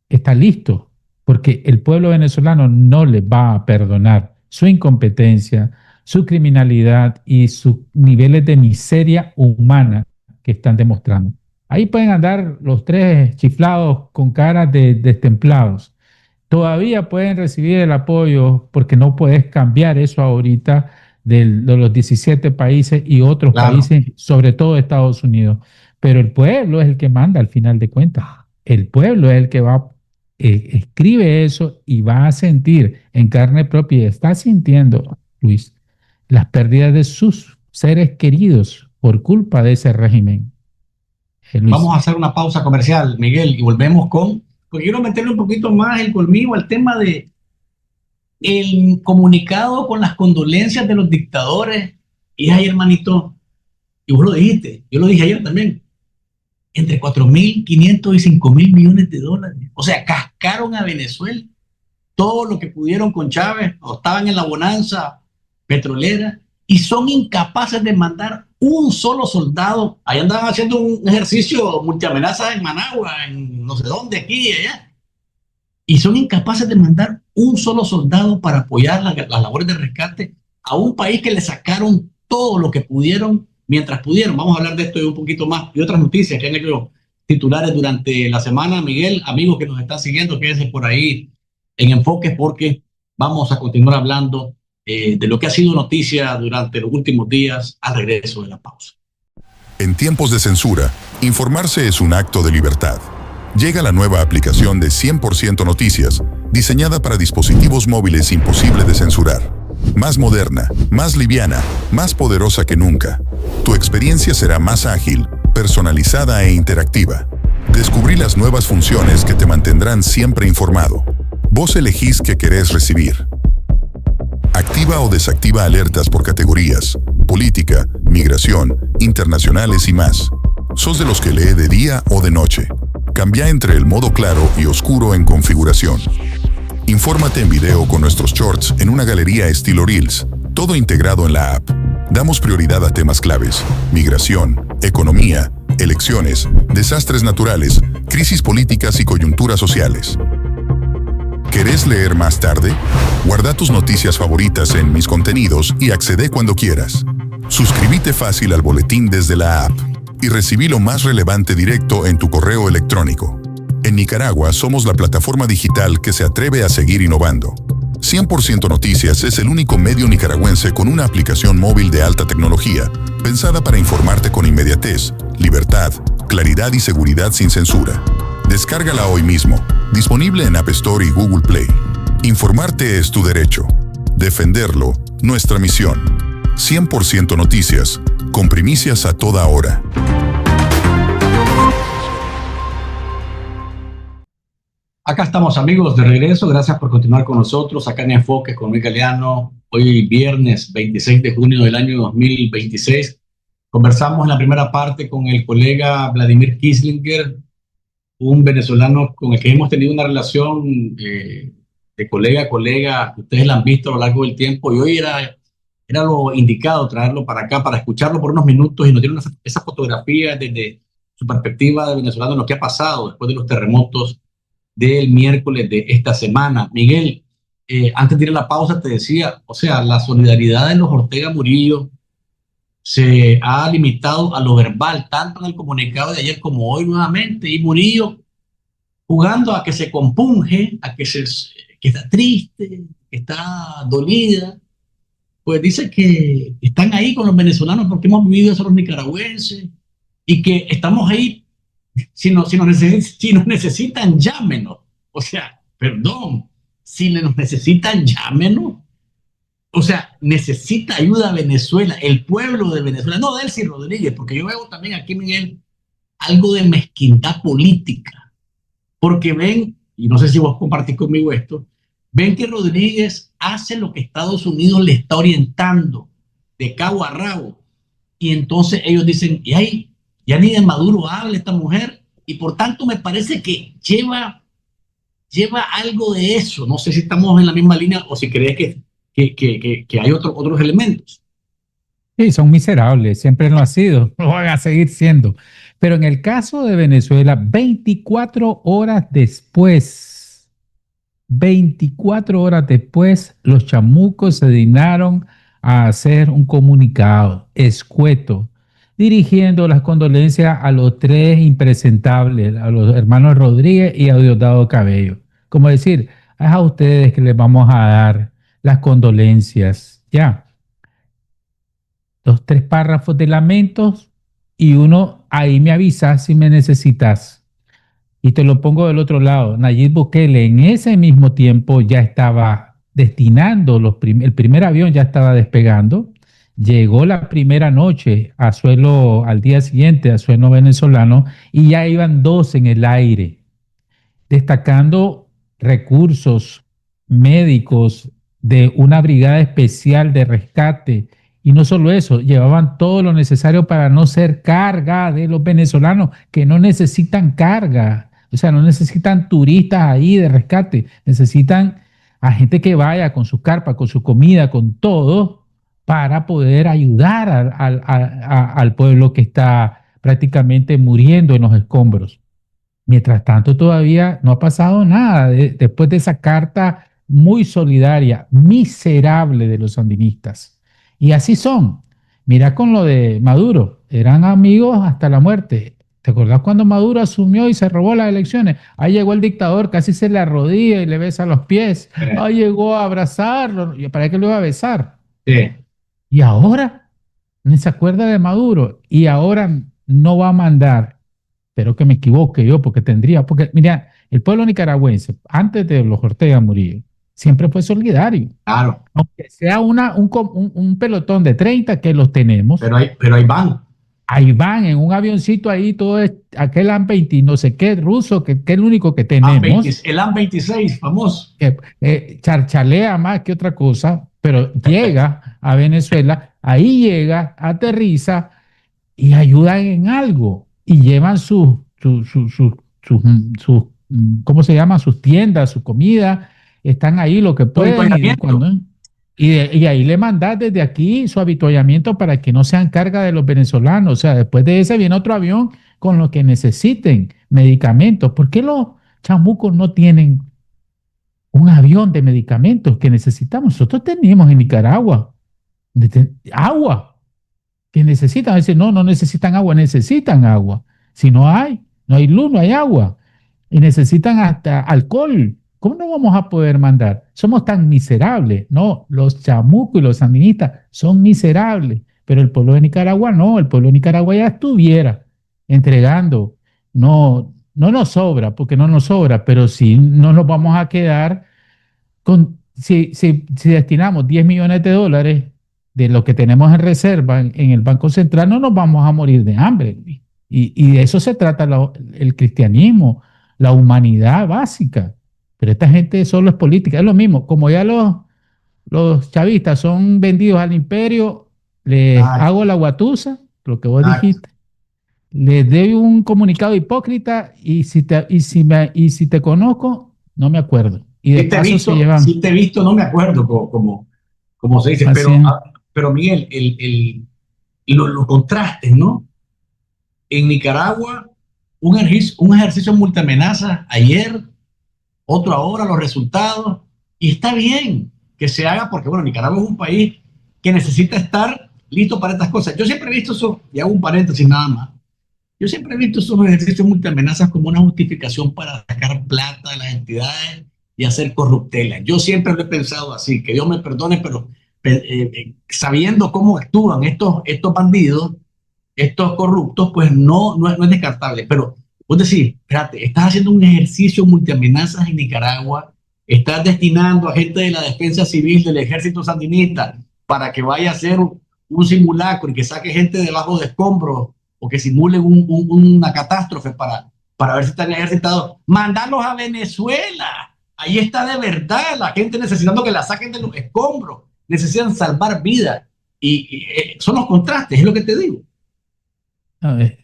está listo porque el pueblo venezolano no le va a perdonar su incompetencia, su criminalidad y sus niveles de miseria humana que están demostrando. Ahí pueden andar los tres chiflados con caras de destemplados. Todavía pueden recibir el apoyo porque no puedes cambiar eso ahorita de los 17 países y otros países, sobre todo Estados Unidos. Pero el pueblo es el que manda al final de cuentas. El pueblo es el que va, escribe eso y va a sentir en carne propia, está sintiendo, Luis, las pérdidas de sus seres queridos por culpa de ese régimen. Vamos a hacer una pausa comercial, Miguel, y volvemos porque quiero meterle un poquito más el colmillo al tema de el comunicado con las condolencias de los dictadores. Y ahí, hermanito, y vos lo dijiste, yo lo dije ayer también, entre 4.500 y 5.000 millones de dólares. O sea, cascaron a Venezuela todo lo que pudieron con Chávez, o estaban en la bonanza petrolera, y son incapaces de mandar un solo soldado. Ahí andaban haciendo un ejercicio multiamenazas en Managua, en no sé dónde, aquí y allá. Y son incapaces de mandar un solo soldado para apoyar las labores de rescate a un país que le sacaron todo lo que pudieron mientras pudieron. Vamos a hablar de esto y un poquito más y otras noticias que han hecho titulares durante la semana. Miguel, amigos que nos están siguiendo, quédense por ahí en Enfoque porque vamos a continuar hablando de lo que ha sido noticia durante los últimos días al regreso de la pausa. En tiempos de censura, informarse es un acto de libertad. Llega la nueva aplicación de 100% Noticias, diseñada para dispositivos móviles imposible de censurar. Más moderna, más liviana, más poderosa que nunca. Tu experiencia será más ágil, personalizada e interactiva. Descubrí las nuevas funciones que te mantendrán siempre informado. Vos elegís qué querés recibir. Activa o desactiva alertas por categorías, política, migración, internacionales y más. ¿Sos de los que lee de día o de noche? Cambia entre el modo claro y oscuro en configuración. Infórmate en video con nuestros shorts en una galería estilo Reels, todo integrado en la app. Damos prioridad a temas claves: migración, economía, elecciones, desastres naturales, crisis políticas y coyunturas sociales. ¿Querés leer más tarde? Guarda tus noticias favoritas en Mis Contenidos y accede cuando quieras. Suscríbete fácil al boletín desde la app y recibí lo más relevante directo en tu correo electrónico. En Nicaragua somos la plataforma digital que se atreve a seguir innovando. 100% Noticias es el único medio nicaragüense con una aplicación móvil de alta tecnología, pensada para informarte con inmediatez, libertad, claridad y seguridad sin censura. Descárgala hoy mismo, disponible en App Store y Google Play. Informarte es tu derecho. Defenderlo, nuestra misión. 100% Noticias, con primicias a toda hora. Acá estamos, amigos, de regreso. Gracias por continuar con nosotros acá en Enfoque con Luis Galeano. Hoy viernes 26 de junio del año 2026. Conversamos en la primera parte con el colega Vladimir Kislinger, un venezolano con el que hemos tenido una relación de colega a colega. Ustedes la han visto a lo largo del tiempo y hoy era lo indicado traerlo para acá, para escucharlo por unos minutos y nos dieron esa fotografía desde su perspectiva de venezolano en lo que ha pasado después de los terremotos del miércoles de esta semana. Miguel, antes de ir a la pausa te decía, o sea, la solidaridad de los Ortega Murillo se ha limitado a lo verbal, tanto en el comunicado de ayer como hoy nuevamente, y Murillo jugando a que se compunge, a que está triste, que está dolida, pues dice que están ahí con los venezolanos porque hemos vivido eso los nicaragüenses y que estamos ahí. Si nos necesitan, llámenos. O sea, perdón, si nos necesitan, llámenos. O sea, necesita ayuda a Venezuela, el pueblo de Venezuela, no Delcy Rodríguez, porque yo veo también aquí, Miguel, algo de mezquindad política. Porque ven, y no sé si vos compartís conmigo esto, ven que Rodríguez hace lo que Estados Unidos le está orientando de cabo a rabo. Y entonces ellos dicen, y ahí, ya ni de Maduro habla esta mujer, y por tanto me parece que lleva algo de eso. No sé si estamos en la misma línea o si crees que hay otros elementos. Sí, son miserables, siempre lo ha sido, lo van a seguir siendo. Pero en el caso de Venezuela, 24 horas después, los chamucos se dignaron a hacer un comunicado escueto, dirigiendo las condolencias a los tres impresentables, a los hermanos Rodríguez y a Diosdado Cabello. Como decir, es a ustedes que les vamos a dar las condolencias. Ya. 3 párrafos de lamentos y uno, ahí me avisas si me necesitas. Y te lo pongo del otro lado. Nayib Bukele en ese mismo tiempo ya estaba destinando, el primer avión ya estaba despegando. Llegó la primera noche al día siguiente a suelo venezolano y ya iban 2 en el aire, destacando recursos médicos de una brigada especial de rescate. Y no solo eso, llevaban todo lo necesario para no ser carga de los venezolanos que no necesitan carga. O sea, no necesitan turistas ahí de rescate, necesitan a gente que vaya con su carpa, con su comida, con todo, para poder ayudar al pueblo que está prácticamente muriendo en los escombros. Mientras tanto, todavía no ha pasado nada después de esa carta muy solidaria, miserable de los sandinistas. Y así son. Mira con lo de Maduro, eran amigos hasta la muerte. ¿Te acordás cuando Maduro asumió y se robó las elecciones? Ahí llegó el dictador, casi se le arrodilla y le besa los pies. Ahí llegó a abrazarlo. ¿Y para qué lo iba a besar? Sí. Y ahora ni se acuerda de Maduro y ahora no va a mandar. Espero que me equivoque yo, porque mira, el pueblo nicaragüense, antes de los Ortega Murillo, siempre fue solidario. Claro, Aunque sea un pelotón de 30 que los tenemos, pero ahí van. ahí van en un avioncito ahí, aquel AN-20, no sé qué ruso, que es el único que tenemos, El AN-26, famoso. que charchalea más que otra cosa, pero llega a Venezuela, ahí llega, aterriza y ayudan en algo y llevan sus, ¿cómo se llama? Sus tiendas, su comida, están ahí lo que pueden y ahí le mandas desde aquí su avituallamiento para que no sean carga de los venezolanos. O sea, después de ese viene otro avión con lo que necesiten medicamentos. ¿Por qué los chamucos no tienen un avión de medicamentos que necesitamos? Nosotros tenemos en Nicaragua agua que necesitan. A veces no necesitan agua, necesitan agua. Si no hay luz, no hay agua. Y necesitan hasta alcohol. ¿Cómo no vamos a poder mandar? Somos tan miserables. No, los chamucos y los sandinistas son miserables. Pero el pueblo de Nicaragua no. El pueblo de Nicaragua ya estuviera entregando. No nos sobra, porque no nos sobra, pero sí no nos vamos a quedar si destinamos 10 millones de dólares de lo que tenemos en reserva en el Banco Central, no nos vamos a morir de hambre. Y de eso se trata el cristianismo, la humanidad básica. Pero esta gente solo es política, es lo mismo. Como ya los chavistas son vendidos al imperio, les hago la guatusa, lo que vos dijiste. Les doy un comunicado hipócrita y si te conozco, no me acuerdo. Y de paso se llevan. Si te he visto, no me acuerdo como se dice. Pero Miguel, los contrastes, ¿no? En Nicaragua, un ejercicio multiamenaza ayer, otro ahora, los resultados, y está bien que se haga porque, bueno, Nicaragua es un país que necesita estar listo para estas cosas. Yo siempre he visto eso, y hago un paréntesis nada más, yo siempre he visto esos ejercicios multiamenazas como una justificación para sacar plata de las entidades y hacer corruptela. Yo siempre lo he pensado así, que Dios me perdone, pero sabiendo cómo actúan estos bandidos, estos corruptos, pues no es descartable. Pero vos decís, espérate, estás haciendo un ejercicio multiamenazas en Nicaragua, estás destinando a gente de la defensa civil del ejército sandinista para que vaya a hacer un simulacro y que saque gente debajo de escombros o que simulen una catástrofe para ver si están ejercitados. Mandarlos a Venezuela. Ahí está de verdad la gente necesitando que la saquen de los escombros. Necesitan salvar vidas. Y son los contrastes, es lo que te digo.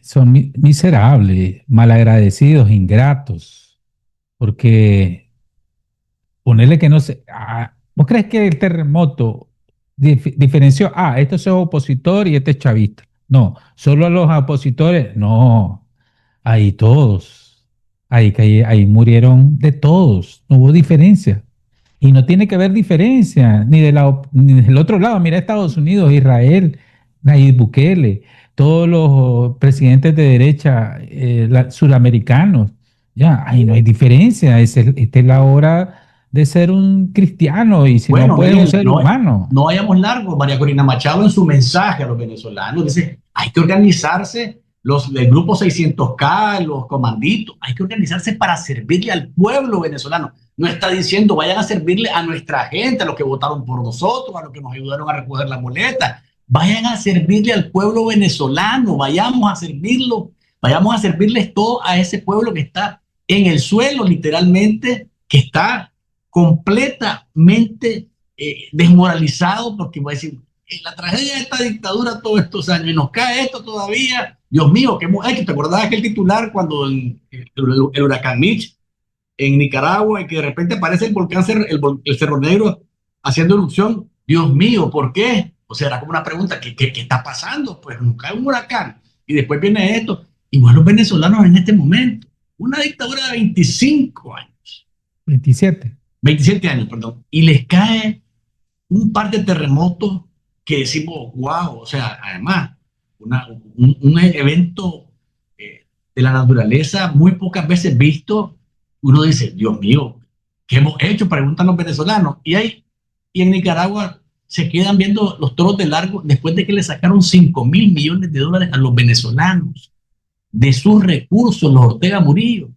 Son miserables, malagradecidos, ingratos, porque ponerle que no se... ¿Vos crees que el terremoto diferenció? Este es opositor y este es chavista. No, solo a los opositores, no, ahí todos, ahí murieron de todos, no hubo diferencia. Y no tiene que haber diferencia, ni del otro lado. Mira Estados Unidos, Israel, Nayib Bukele, todos los presidentes de derecha suramericanos. Ya, ahí no hay diferencia. Esta es la hora de ser un cristiano y si no puedes un ser humano. No vayamos largos. María Corina Machado en su mensaje a los venezolanos dice, hay que organizarse, del grupo 600K, los comanditos, hay que organizarse para servirle al pueblo venezolano. No está diciendo vayan a servirle a nuestra gente, a los que votaron por nosotros, a los que nos ayudaron a recoger la boleta. Vayan a servirle al pueblo venezolano, vayamos a servirles todo a ese pueblo que está en el suelo, literalmente, que está completamente desmoralizado, porque va a decir, la tragedia de esta dictadura todos estos años, y nos cae esto todavía, Dios mío, ¿qué hemos hecho? ¿Te acordás aquel titular cuando el huracán Mitch en Nicaragua y que de repente aparece el volcán, el Cerro Negro haciendo erupción? Dios mío, ¿por qué? O sea, era como una pregunta, ¿qué está pasando? Pues nos cae un huracán y después viene esto. Igual los venezolanos en este momento, una dictadura de 25 años. 27 años, perdón. Y les cae un par de terremotos que decimos, wow, o sea, además, un evento de la naturaleza muy pocas veces visto. Uno dice, Dios mío, ¿qué hemos hecho? Preguntan los venezolanos. Y en Nicaragua se quedan viendo los toros de largo después de que le sacaron $5.000 millones a los venezolanos de sus recursos, los Ortega Murillo.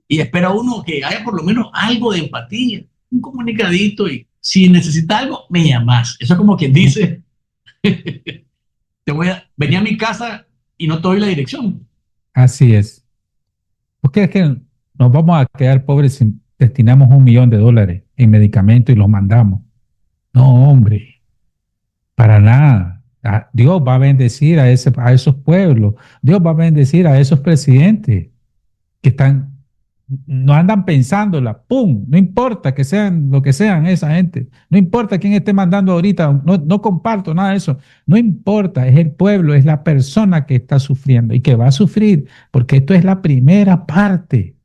Y espera uno que haya por lo menos algo de empatía, un comunicadito, y si necesita algo, me llamas. Eso es como quien dice, venía a mi casa y no te doy la dirección. Así es. Porque es que nos vamos a quedar pobres si destinamos $1 millón en medicamentos y los mandamos. No, hombre, para nada. Dios va a bendecir a esos pueblos. Dios va a bendecir a esos presidentes que no andan pensándola. ¡Pum! No importa que sean lo que sean esa gente. No importa quién esté mandando ahorita. No comparto nada de eso. No importa. Es el pueblo, es la persona que está sufriendo y que va a sufrir, porque esto es la primera parte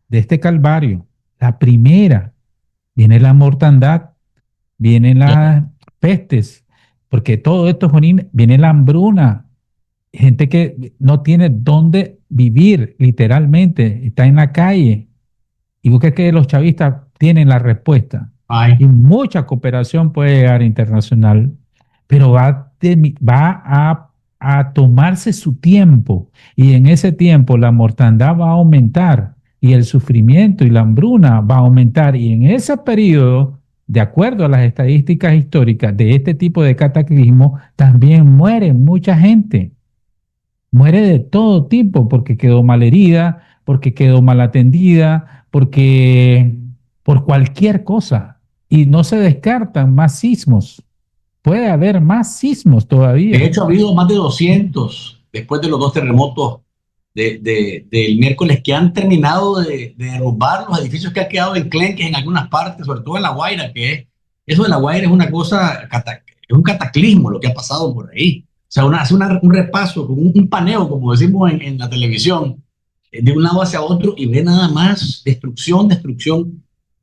de este calvario. La primera. Viene la mortandad, vienen las pestes, porque todo esto, Jonín, viene la hambruna, gente que no tiene dónde vivir, literalmente, está en la calle. ¿Y vos crees que los chavistas tienen la respuesta? Ay. Y mucha cooperación puede llegar internacional, pero va a tomarse su tiempo, y en ese tiempo la mortandad va a aumentar, y el sufrimiento y la hambruna va a aumentar, y en ese periodo, de acuerdo a las estadísticas históricas de este tipo de cataclismo, también muere mucha gente. Muere de todo tipo, porque quedó malherida, porque quedó mal atendida, por cualquier cosa. Y no se descartan más sismos. Puede haber más sismos todavía. De hecho, ha habido más de 200 después de los 2 terremotos del miércoles, que han terminado de derrumbar los edificios que han quedado enclenques en algunas partes, sobre todo en La Guaira, eso de La Guaira es una cosa, es un cataclismo lo que ha pasado por ahí. O sea, hace un repaso, un paneo, como decimos en la televisión, de un lado hacia otro, y ve nada más destrucción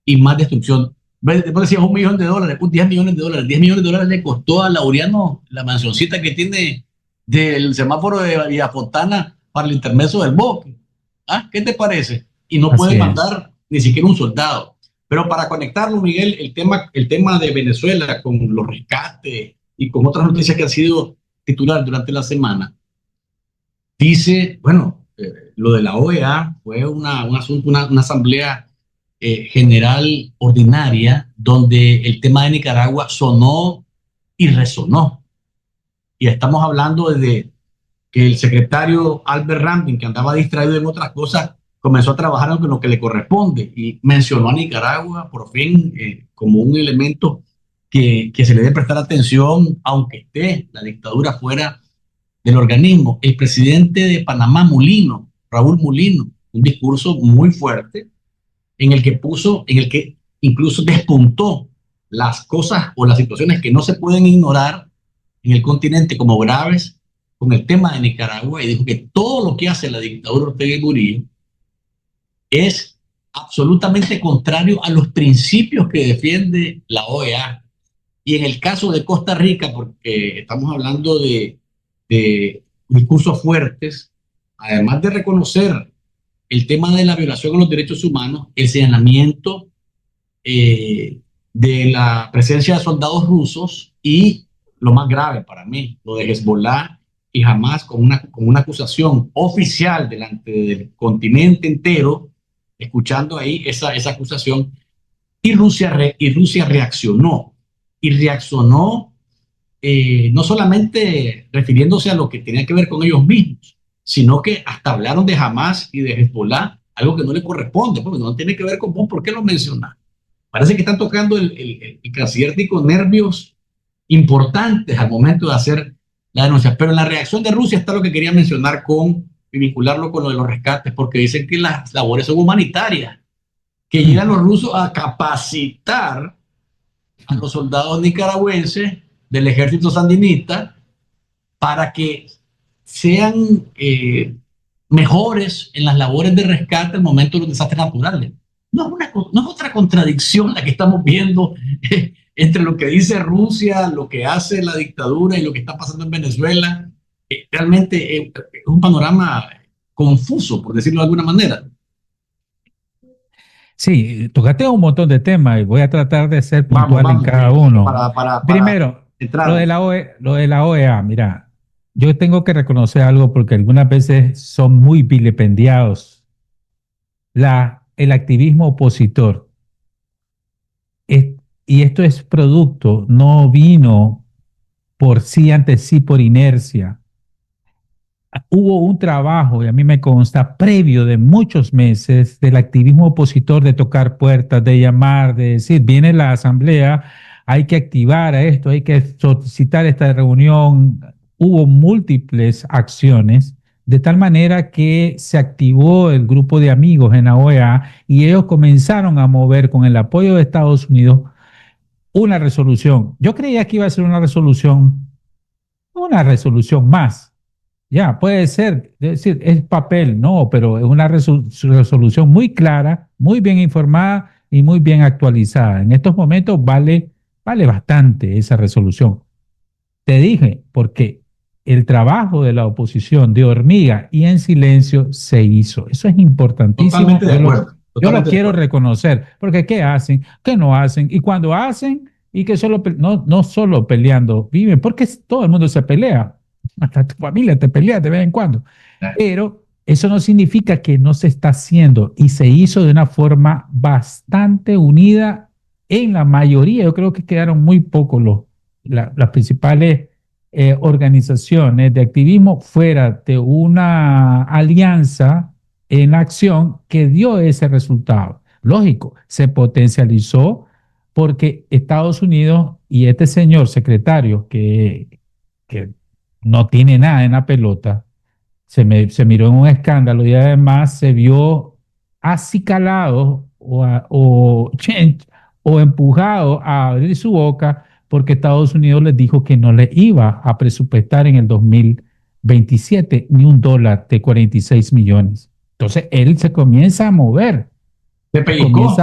y más destrucción. Después decías $1 millón, $10 millones. $10 millones le costó a Laureano la mansioncita que tiene del semáforo de Villafontana para el intermedio del bosque. ¿Ah? ¿Qué te parece? Y no puede mandar ni siquiera un soldado. Pero para conectarlo, Miguel, el tema de Venezuela con los rescates y con otras noticias que han sido titular durante la semana, dice, bueno, lo de la OEA fue un asunto, una asamblea general ordinaria, donde el tema de Nicaragua sonó y resonó. Y estamos hablando de que el secretario Albert Rambin, que andaba distraído en otras cosas, comenzó a trabajar en lo que le corresponde y mencionó a Nicaragua por fin como un elemento que se le debe prestar atención, aunque esté la dictadura fuera del organismo. El presidente de Panamá, Raúl Mulino, un discurso muy fuerte en el que incluso despuntó las cosas o las situaciones que no se pueden ignorar en el continente como graves con el tema de Nicaragua, y dijo que todo lo que hace la dictadura Ortega y Murillo es absolutamente contrario a los principios que defiende la OEA. Y en el caso de Costa Rica, porque estamos hablando de discursos fuertes, además de reconocer el tema de la violación a los derechos humanos, el señalamiento de la presencia de soldados rusos, y lo más grave para mí, lo de Hezbollah y Hamas con una acusación oficial delante del continente entero, escuchando ahí esa acusación, y Rusia reaccionó. Y reaccionó no solamente refiriéndose a lo que tenía que ver con ellos mismos, sino que hasta hablaron de Hamas y de Hezbollah, algo que no le corresponde, porque no tiene que ver con vos. ¿Por qué lo mencionas? Parece que están tocando el canciller con nervios importantes al momento de hacer la denuncia. Pero en la reacción de Rusia está lo que quería mencionar y vincularlo con lo de los rescates, porque dicen que las labores son humanitarias, que llegan los rusos a capacitar a los soldados nicaragüenses del ejército sandinista para que sean mejores en las labores de rescate al momento de los desastres naturales. No es otra contradicción la que estamos viendo entre lo que dice Rusia, lo que hace la dictadura y lo que está pasando en Venezuela. Realmente es un panorama confuso, por decirlo de alguna manera. Sí, tocaste un montón de temas y voy a tratar de ser Vamos, puntual en vamos, cada uno. para Primero, entrar. lo de la OEA, mira, yo tengo que reconocer algo porque algunas veces son muy vilipendiados. El activismo opositor, es- y esto es producto, no vino por sí ante sí, por inercia. Hubo un trabajo, y a mí me consta, previo de muchos meses del activismo opositor de tocar puertas, de llamar, de decir, viene la asamblea, hay que activar a esto, hay que solicitar esta reunión. Hubo múltiples acciones, de tal manera que se activó el grupo de amigos en la OEA y ellos comenzaron a mover con el apoyo de Estados Unidos una resolución. Yo creía que iba a ser una resolución más. Ya, puede ser, es decir, es papel, no, pero es una resolución muy clara, muy bien informada y muy bien actualizada. En estos momentos vale bastante esa resolución. Te dije, porque el trabajo de la oposición de hormiga y en silencio se hizo. Eso es importantísimo. Totalmente de acuerdo. Yo lo Totalmente de quiero acuerdo. reconocer, porque ¿qué hacen? ¿Qué no hacen? Y cuando hacen, y que solo, no solo peleando, viven, porque todo el mundo se pelea. Hasta tu familia te pelea de vez en cuando. Pero eso no significa que no se está haciendo y se hizo de una forma bastante unida en la mayoría. Yo creo que quedaron muy pocos las principales organizaciones de activismo fuera de una alianza en acción que dio ese resultado. Lógico, se potencializó porque Estados Unidos y este señor secretario que no tiene nada en la pelota, se miró en un escándalo y además se vio acicalado o empujado a abrir su boca porque Estados Unidos les dijo que no le iba a presupuestar en el 2027 ni un dólar de 46 millones. Entonces él se comienza a mover ¿Te y pellizcó?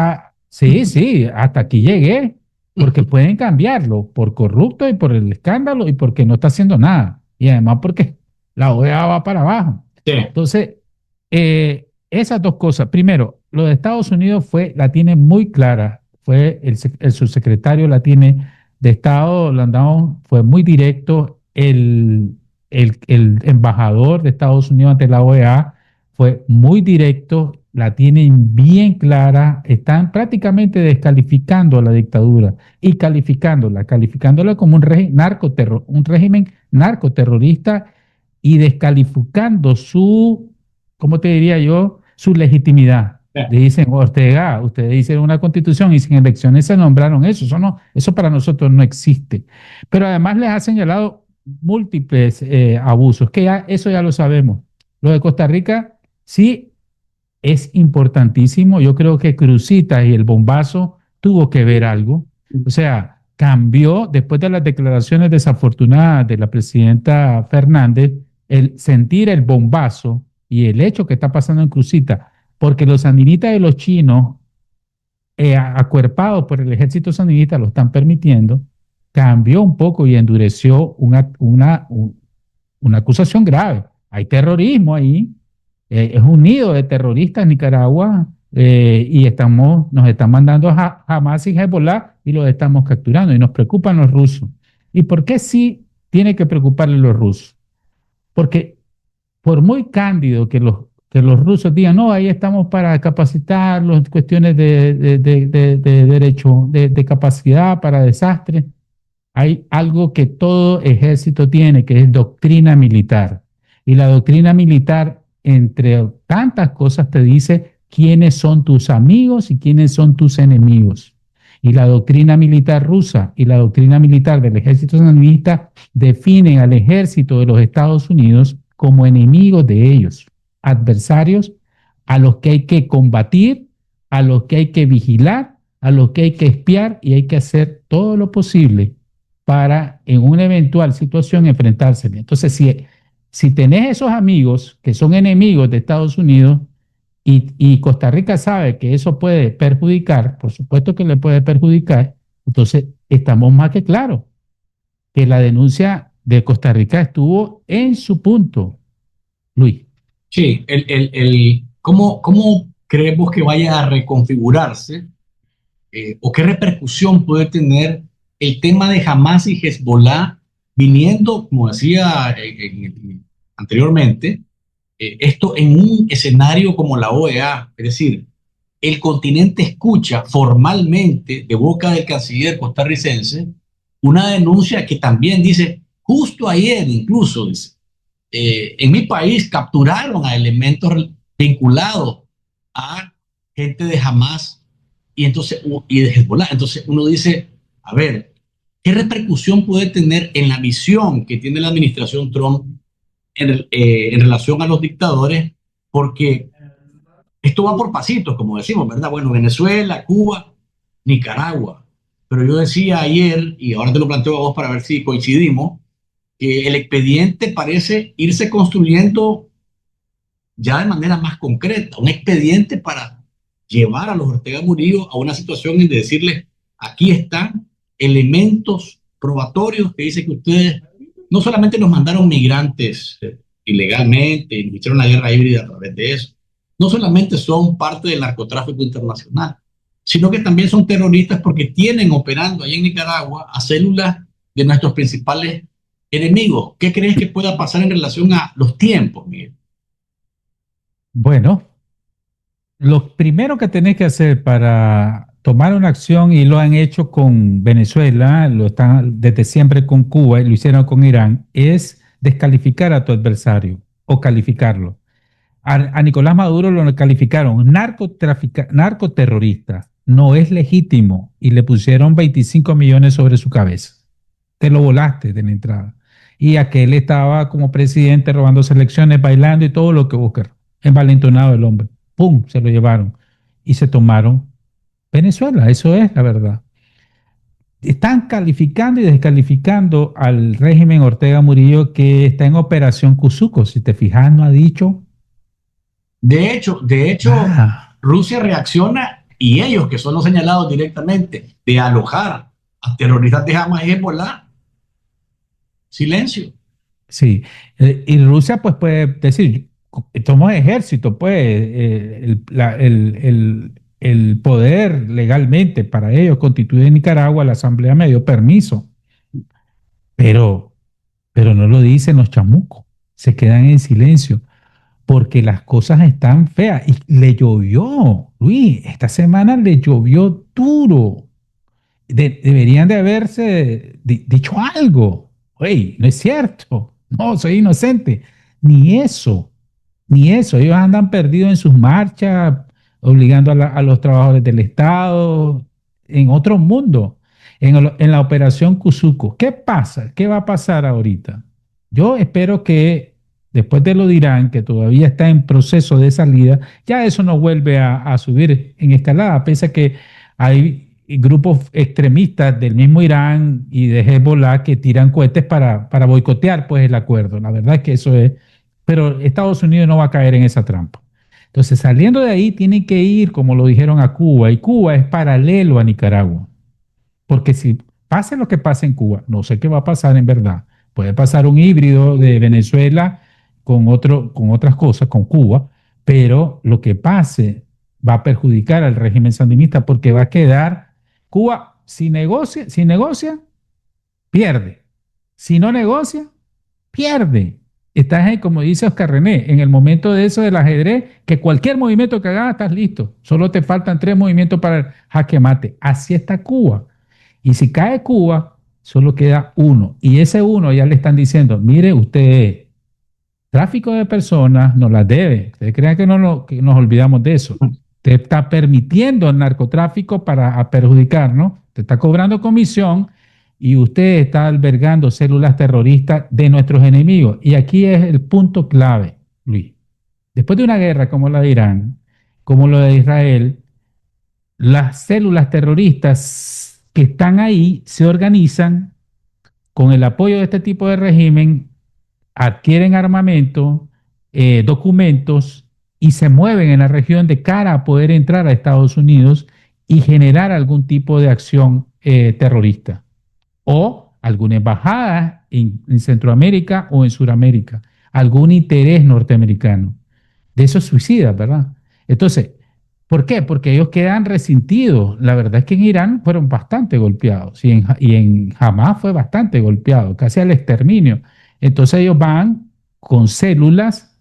sí, hasta aquí llegué, porque pueden cambiarlo por corrupto y por el escándalo y porque no está haciendo nada. Y además porque la OEA va para abajo. Sí. Entonces, esas dos cosas. Primero, lo de Estados Unidos la tiene muy clara. Fue el subsecretario la tiene de Estado, Landau, fue muy directo. El embajador de Estados Unidos ante la OEA fue muy directo, la tienen bien clara, están prácticamente descalificando a la dictadura y calificándola como un régimen narcoterrorista y descalificando ¿cómo te diría yo? Su legitimidad. Sí. Le dicen, Ortega, ustedes hicieron una constitución y sin elecciones se nombraron eso. Eso para nosotros no existe. Pero además les ha señalado múltiples abusos, eso ya lo sabemos. Lo de Costa Rica sí es importantísimo. Yo creo que Cruzita y el bombazo tuvo que ver algo. O sea, cambió después de las declaraciones desafortunadas de la presidenta Fernández, el sentir el bombazo y el hecho que está pasando en Cruzita, porque los sandinistas y los chinos, acuerpados por el ejército sandinista, lo están permitiendo, cambió un poco y endureció una acusación grave. Hay terrorismo ahí, es un nido de terroristas en Nicaragua y nos están mandando a Hamas y Hezbollah y los estamos capturando y nos preocupan los rusos. ¿Y por qué sí tiene que preocuparle los rusos? Porque por muy cándido que los rusos digan, no, ahí estamos para capacitarlos, cuestiones de derecho, de capacidad para desastres, hay algo que todo ejército tiene, que es doctrina militar. Y la doctrina militar, entre tantas cosas, te dice quiénes son tus amigos y quiénes son tus enemigos. Y la doctrina militar rusa y la doctrina militar del ejército sandinista definen al ejército de los Estados Unidos como enemigos de ellos, adversarios a los que hay que combatir, a los que hay que vigilar, a los que hay que espiar y hay que hacer todo lo posible para en una eventual situación enfrentarse. Entonces, si tenés esos amigos que son enemigos de Estados Unidos y Costa Rica sabe que eso puede perjudicar, por supuesto que le puede perjudicar, entonces estamos más que claros que la denuncia de Costa Rica estuvo en su punto, Luis. Sí, ¿cómo crees vos que vaya a reconfigurarse o qué repercusión puede tener el tema de Hamas y Hezbollah viniendo, como decía anteriormente, esto en un escenario como la OEA? Es decir, el continente escucha formalmente de boca del canciller costarricense una denuncia que también dice, justo ayer incluso, dice, en mi país capturaron a elementos vinculados a gente de Hamas y de Hezbollah. Entonces uno dice, a ver, ¿qué repercusión puede tener en la visión que tiene la administración Trump en relación a los dictadores? Porque esto va por pasitos, como decimos, ¿verdad? Bueno, Venezuela, Cuba, Nicaragua. Pero yo decía ayer, y ahora te lo planteo a vos para ver si coincidimos, que el expediente parece irse construyendo ya de manera más concreta, un expediente para llevar a los Ortega Murillo a una situación en de decirles, aquí están elementos probatorios que dicen que ustedes no solamente nos mandaron migrantes ilegalmente y nos hicieron la guerra híbrida a través de eso, no solamente son parte del narcotráfico internacional, sino que también son terroristas porque tienen operando ahí en Nicaragua a células de nuestros principales enemigos. ¿Qué crees que pueda pasar en relación a los tiempos, Miguel? Bueno, lo primero que tenés que hacer para tomar una acción, y lo han hecho con Venezuela, lo están desde siempre con Cuba y lo hicieron con Irán, es descalificar a tu adversario o calificarlo. A Nicolás Maduro lo calificaron narcoterrorista, no es legítimo, y le pusieron 25 millones sobre su cabeza. Te lo volaste de la entrada. Y aquel estaba como presidente robando elecciones, bailando y todo lo que busca. Envalentonado el hombre. ¡Pum! Se lo llevaron. Y se tomaron Venezuela. Eso es la verdad. Están calificando y descalificando al régimen Ortega Murillo, que está en Operación Cuzuco. Si te fijas, no ha dicho. De hecho, Rusia reacciona, y ellos, que son los señalados directamente de alojar a terroristas de Hamas y Hezbollah, silencio. Sí, y Rusia pues puede decir, somos ejército, pues el poder legalmente para ellos constituye en Nicaragua, la Asamblea me dio permiso, pero, pero no lo dicen los chamucos, se quedan en silencio porque las cosas están feas. Y le llovió, Luis, esta semana le llovió duro. Deberían de haberse dicho algo. Oye, no es cierto. No, soy inocente. Ni eso, ni eso. Ellos andan perdidos en sus marchas, obligando a los trabajadores del Estado, en otro mundo, en la operación Cuzuco. ¿Qué pasa? ¿Qué va a pasar ahorita? Yo espero que después de lo de Irán, que todavía está en proceso de salida, ya eso no vuelve a subir en escalada, pese a que hay grupos extremistas del mismo Irán y de Hezbollah que tiran cohetes para boicotear pues el acuerdo. La verdad es que eso es, pero Estados Unidos no va a caer en esa trampa. Entonces, saliendo de ahí, tienen que ir, como lo dijeron, a Cuba, y Cuba es paralelo a Nicaragua, porque si pase lo que pase en Cuba, no sé qué va a pasar en verdad, puede pasar un híbrido de Venezuela con otras cosas, con Cuba, pero lo que pase va a perjudicar al régimen sandinista porque va a quedar Cuba, si negocia, pierde. Si no negocia, pierde. Estás ahí, como dice Oscar René, en el momento de eso del ajedrez, que cualquier movimiento que hagas estás listo. Solo te faltan 3 movimientos para el jaque mate. Así está Cuba. Y si cae Cuba, solo queda uno. Y ese uno ya le están diciendo, mire usted, tráfico de personas nos las debe. Ustedes crean que nos olvidamos de eso. Te está permitiendo el narcotráfico para perjudicarnos, te está cobrando comisión y usted está albergando células terroristas de nuestros enemigos. Y aquí es el punto clave, Luis. Después de una guerra como la de Irán, como la de Israel, las células terroristas que están ahí se organizan con el apoyo de este tipo de régimen, adquieren armamento, documentos y se mueven en la región de cara a poder entrar a Estados Unidos y generar algún tipo de acción terrorista o alguna embajada en Centroamérica o en Sudamérica, algún interés norteamericano. De esos suicidas, ¿verdad? Entonces, ¿Por qué? Porque ellos quedan resentidos. La verdad es que en Irán fueron bastante golpeados y en Hamas fue bastante golpeado, casi al exterminio. Entonces ellos van con células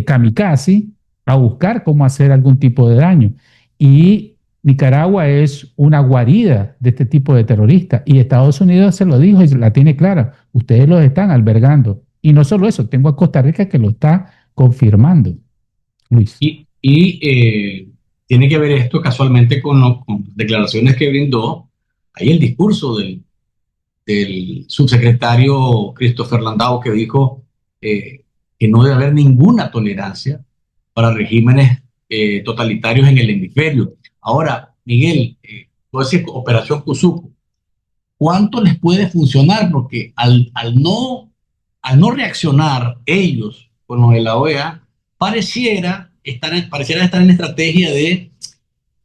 kamikaze a buscar cómo hacer algún tipo de daño. Y Nicaragua es una guarida de este tipo de terroristas. Y Estados Unidos se lo dijo y la tiene clara. Ustedes los están albergando. Y no solo eso, tengo a Costa Rica que lo está confirmando, Luis. Tiene que ver esto casualmente con declaraciones que brindó ahí el discurso del subsecretario Christopher Landau, que dijo que no debe haber ninguna tolerancia para regímenes totalitarios en el hemisferio. Ahora, Miguel, tú decís Operación Cuzuco, ¿cuánto les puede funcionar? Porque al no reaccionar ellos con lo de la OEA, pareciera estar en la estrategia de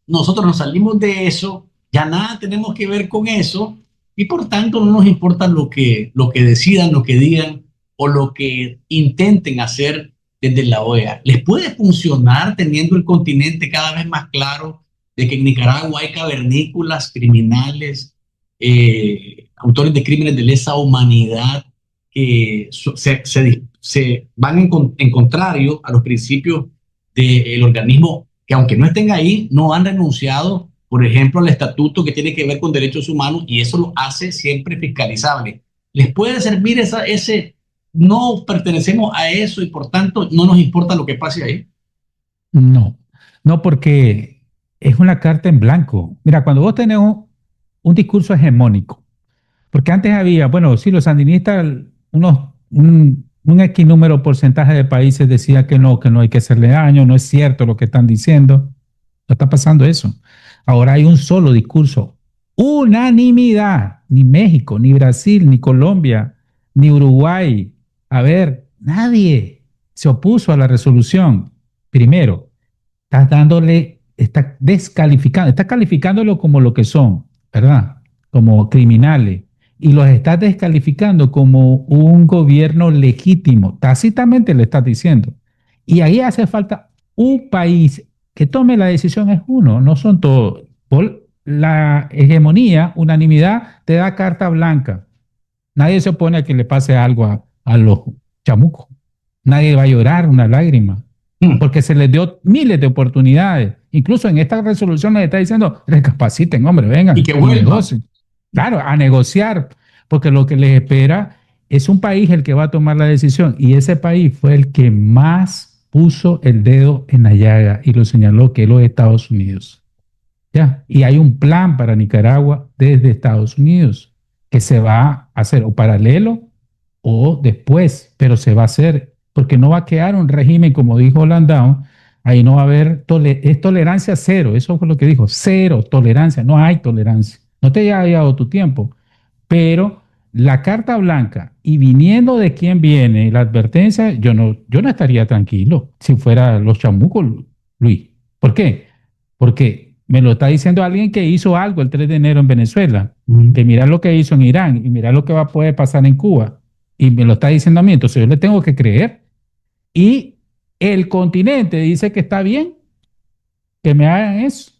nosotros nos salimos de eso, ya nada tenemos que ver con eso, y por tanto no nos importa lo que decidan, lo que digan o lo que intenten hacer desde la OEA. ¿Les puede funcionar teniendo el continente cada vez más claro de que en Nicaragua hay cavernícolas, criminales, autores de crímenes de lesa humanidad que se van en contrario a los principios del organismo, que aunque no estén ahí, no han renunciado, por ejemplo, al estatuto que tiene que ver con derechos humanos, y eso lo hace siempre fiscalizable? ¿Les puede servir ese no pertenecemos a eso y por tanto no nos importa lo que pase ahí? No, no, porque es una carta en blanco. Mira, cuando vos tenés un discurso hegemónico, porque antes había, bueno, sí, los sandinistas, un X número porcentaje de países decía que no hay que hacerle daño, no es cierto lo que están diciendo. No está pasando eso. Ahora hay un solo discurso, unanimidad. Ni México, ni Brasil, ni Colombia, ni Uruguay. A ver, nadie se opuso a la resolución. Primero, estás descalificando, estás calificándolo como lo que son, ¿verdad? Como criminales. Y los estás descalificando como un gobierno legítimo. Tácitamente le estás diciendo. Y ahí hace falta un país que tome la decisión, es uno, no son todos. Por la hegemonía, unanimidad, te da carta blanca. Nadie se opone a que le pase algo a los chamucos. Nadie va a llorar una lágrima, porque se les dio miles de oportunidades. Incluso en esta resolución les está diciendo, recapaciten, hombre, vengan. Y que vuelvan. Claro, a negociar, porque lo que les espera es un país el que va a tomar la decisión, y ese país fue el que más puso el dedo en la llaga y lo señaló, que es los Estados Unidos. ¿Ya? Y hay un plan para Nicaragua desde Estados Unidos que se va a hacer o paralelo o después, pero se va a hacer, porque no va a quedar un régimen, como dijo Landau, ahí no va a haber, es tolerancia cero, eso fue lo que dijo, cero tolerancia, no hay tolerancia. No te haya llegado tu tiempo, pero la carta blanca, y viniendo de quién viene la advertencia, yo no estaría tranquilo si fuera los chamucos, Luis. ¿Por qué? Porque me lo está diciendo alguien que hizo algo el 3 de enero en Venezuela, que mira lo que hizo en Irán y mira lo que va a poder pasar en Cuba, y me lo está diciendo a mí, entonces yo le tengo que creer. Y el continente dice que está bien que me hagan eso,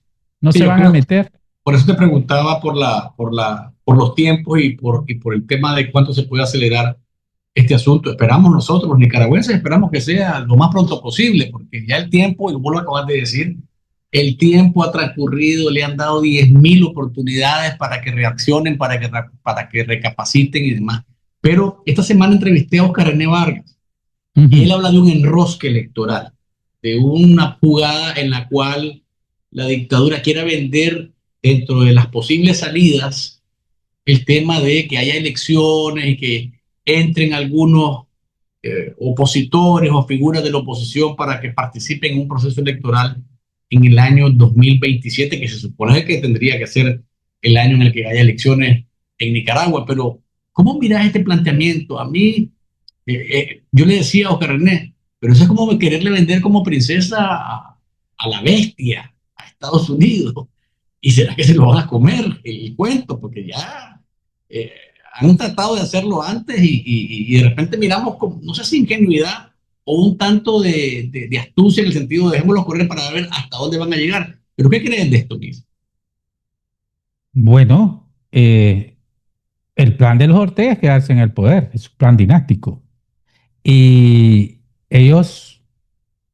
no Sí, se yo van a creo, meter. por eso te preguntaba por los tiempos y por el tema de cuánto se puede acelerar este asunto. Esperamos nosotros, los nicaragüenses, esperamos que sea lo más pronto posible, porque ya el tiempo, y lo vuelvo a acabar de decir, el tiempo ha transcurrido, le han dado 10.000 oportunidades para que reaccionen, para que recapaciten y demás. Pero esta semana entrevisté a Oscar René Vargas, y él habla de un enrosque electoral, de una jugada en la cual la dictadura quiere vender dentro de las posibles salidas el tema de que haya elecciones y que entren algunos opositores o figuras de la oposición para que participen en un proceso electoral en el año 2027, que se supone que tendría que ser el año en el que haya elecciones en Nicaragua. Pero, ¿cómo miras este planteamiento? A mí, yo le decía a Oscar René, pero eso es como quererle vender como princesa a la bestia, a Estados Unidos. ¿Y será que se lo van a comer el cuento? Porque ya han tratado de hacerlo antes y de repente miramos, con, no sé si ingenuidad o un tanto de astucia en el sentido de dejémoslos correr para ver hasta dónde van a llegar. ¿Pero qué creen de esto, Luis? Bueno, el plan de los Ortega es quedarse en el poder, es un plan dinástico. Y ellos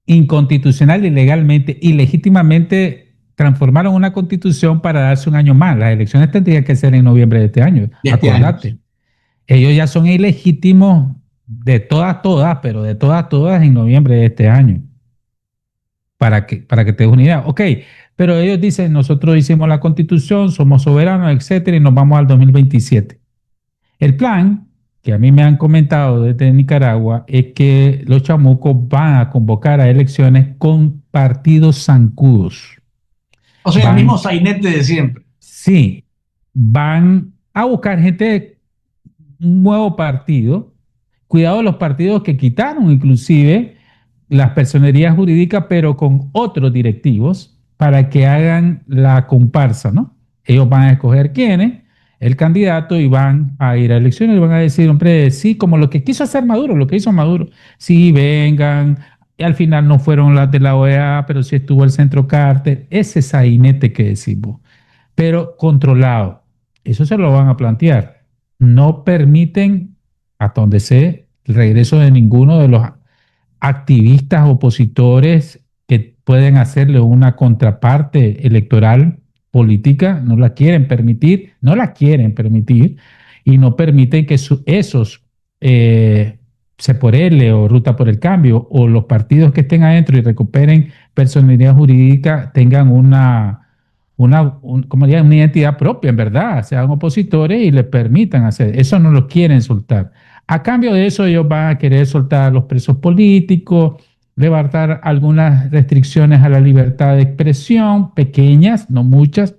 inconstitucional, ilegalmente, ilegítimamente transformaron una constitución para darse un año más. Las elecciones tendrían que ser en noviembre de este año. De este Acordate. año. Ellos ya son ilegítimos de todas, pero de todas en noviembre de este año. Para que te des una idea. Ok, pero ellos dicen, nosotros hicimos la constitución, somos soberanos, etcétera, y nos vamos al 2027. El plan que a mí me han comentado desde Nicaragua es que los chamucos van a convocar a elecciones con partidos zancudos. O sea, el mismo sainete de siempre. Sí, van a buscar gente de un nuevo partido. Cuidado de los partidos que quitaron inclusive las personerías jurídicas, pero con otros directivos para que hagan la comparsa, ¿no? Ellos van a escoger quiénes, el candidato, y van a ir a elecciones y van a decir, hombre, sí, como lo que quiso hacer Maduro, lo que hizo Maduro, sí, vengan, y al final no fueron las de la OEA, pero sí estuvo el Centro Carter, ese sainete que decimos, pero controlado. Eso se lo van a plantear. No permiten, hasta donde sé, el regreso de ninguno de los activistas opositores que pueden hacerle una contraparte electoral política, no la quieren permitir, y no permiten que esos C por L o Ruta por el Cambio o los partidos que estén adentro y recuperen personalidad jurídica tengan como diría, una identidad propia, en verdad, sean opositores y les permitan hacer. Eso no lo quieren soltar. A cambio de eso, ellos van a querer soltar a los presos políticos, levantar algunas restricciones a la libertad de expresión, pequeñas, no muchas,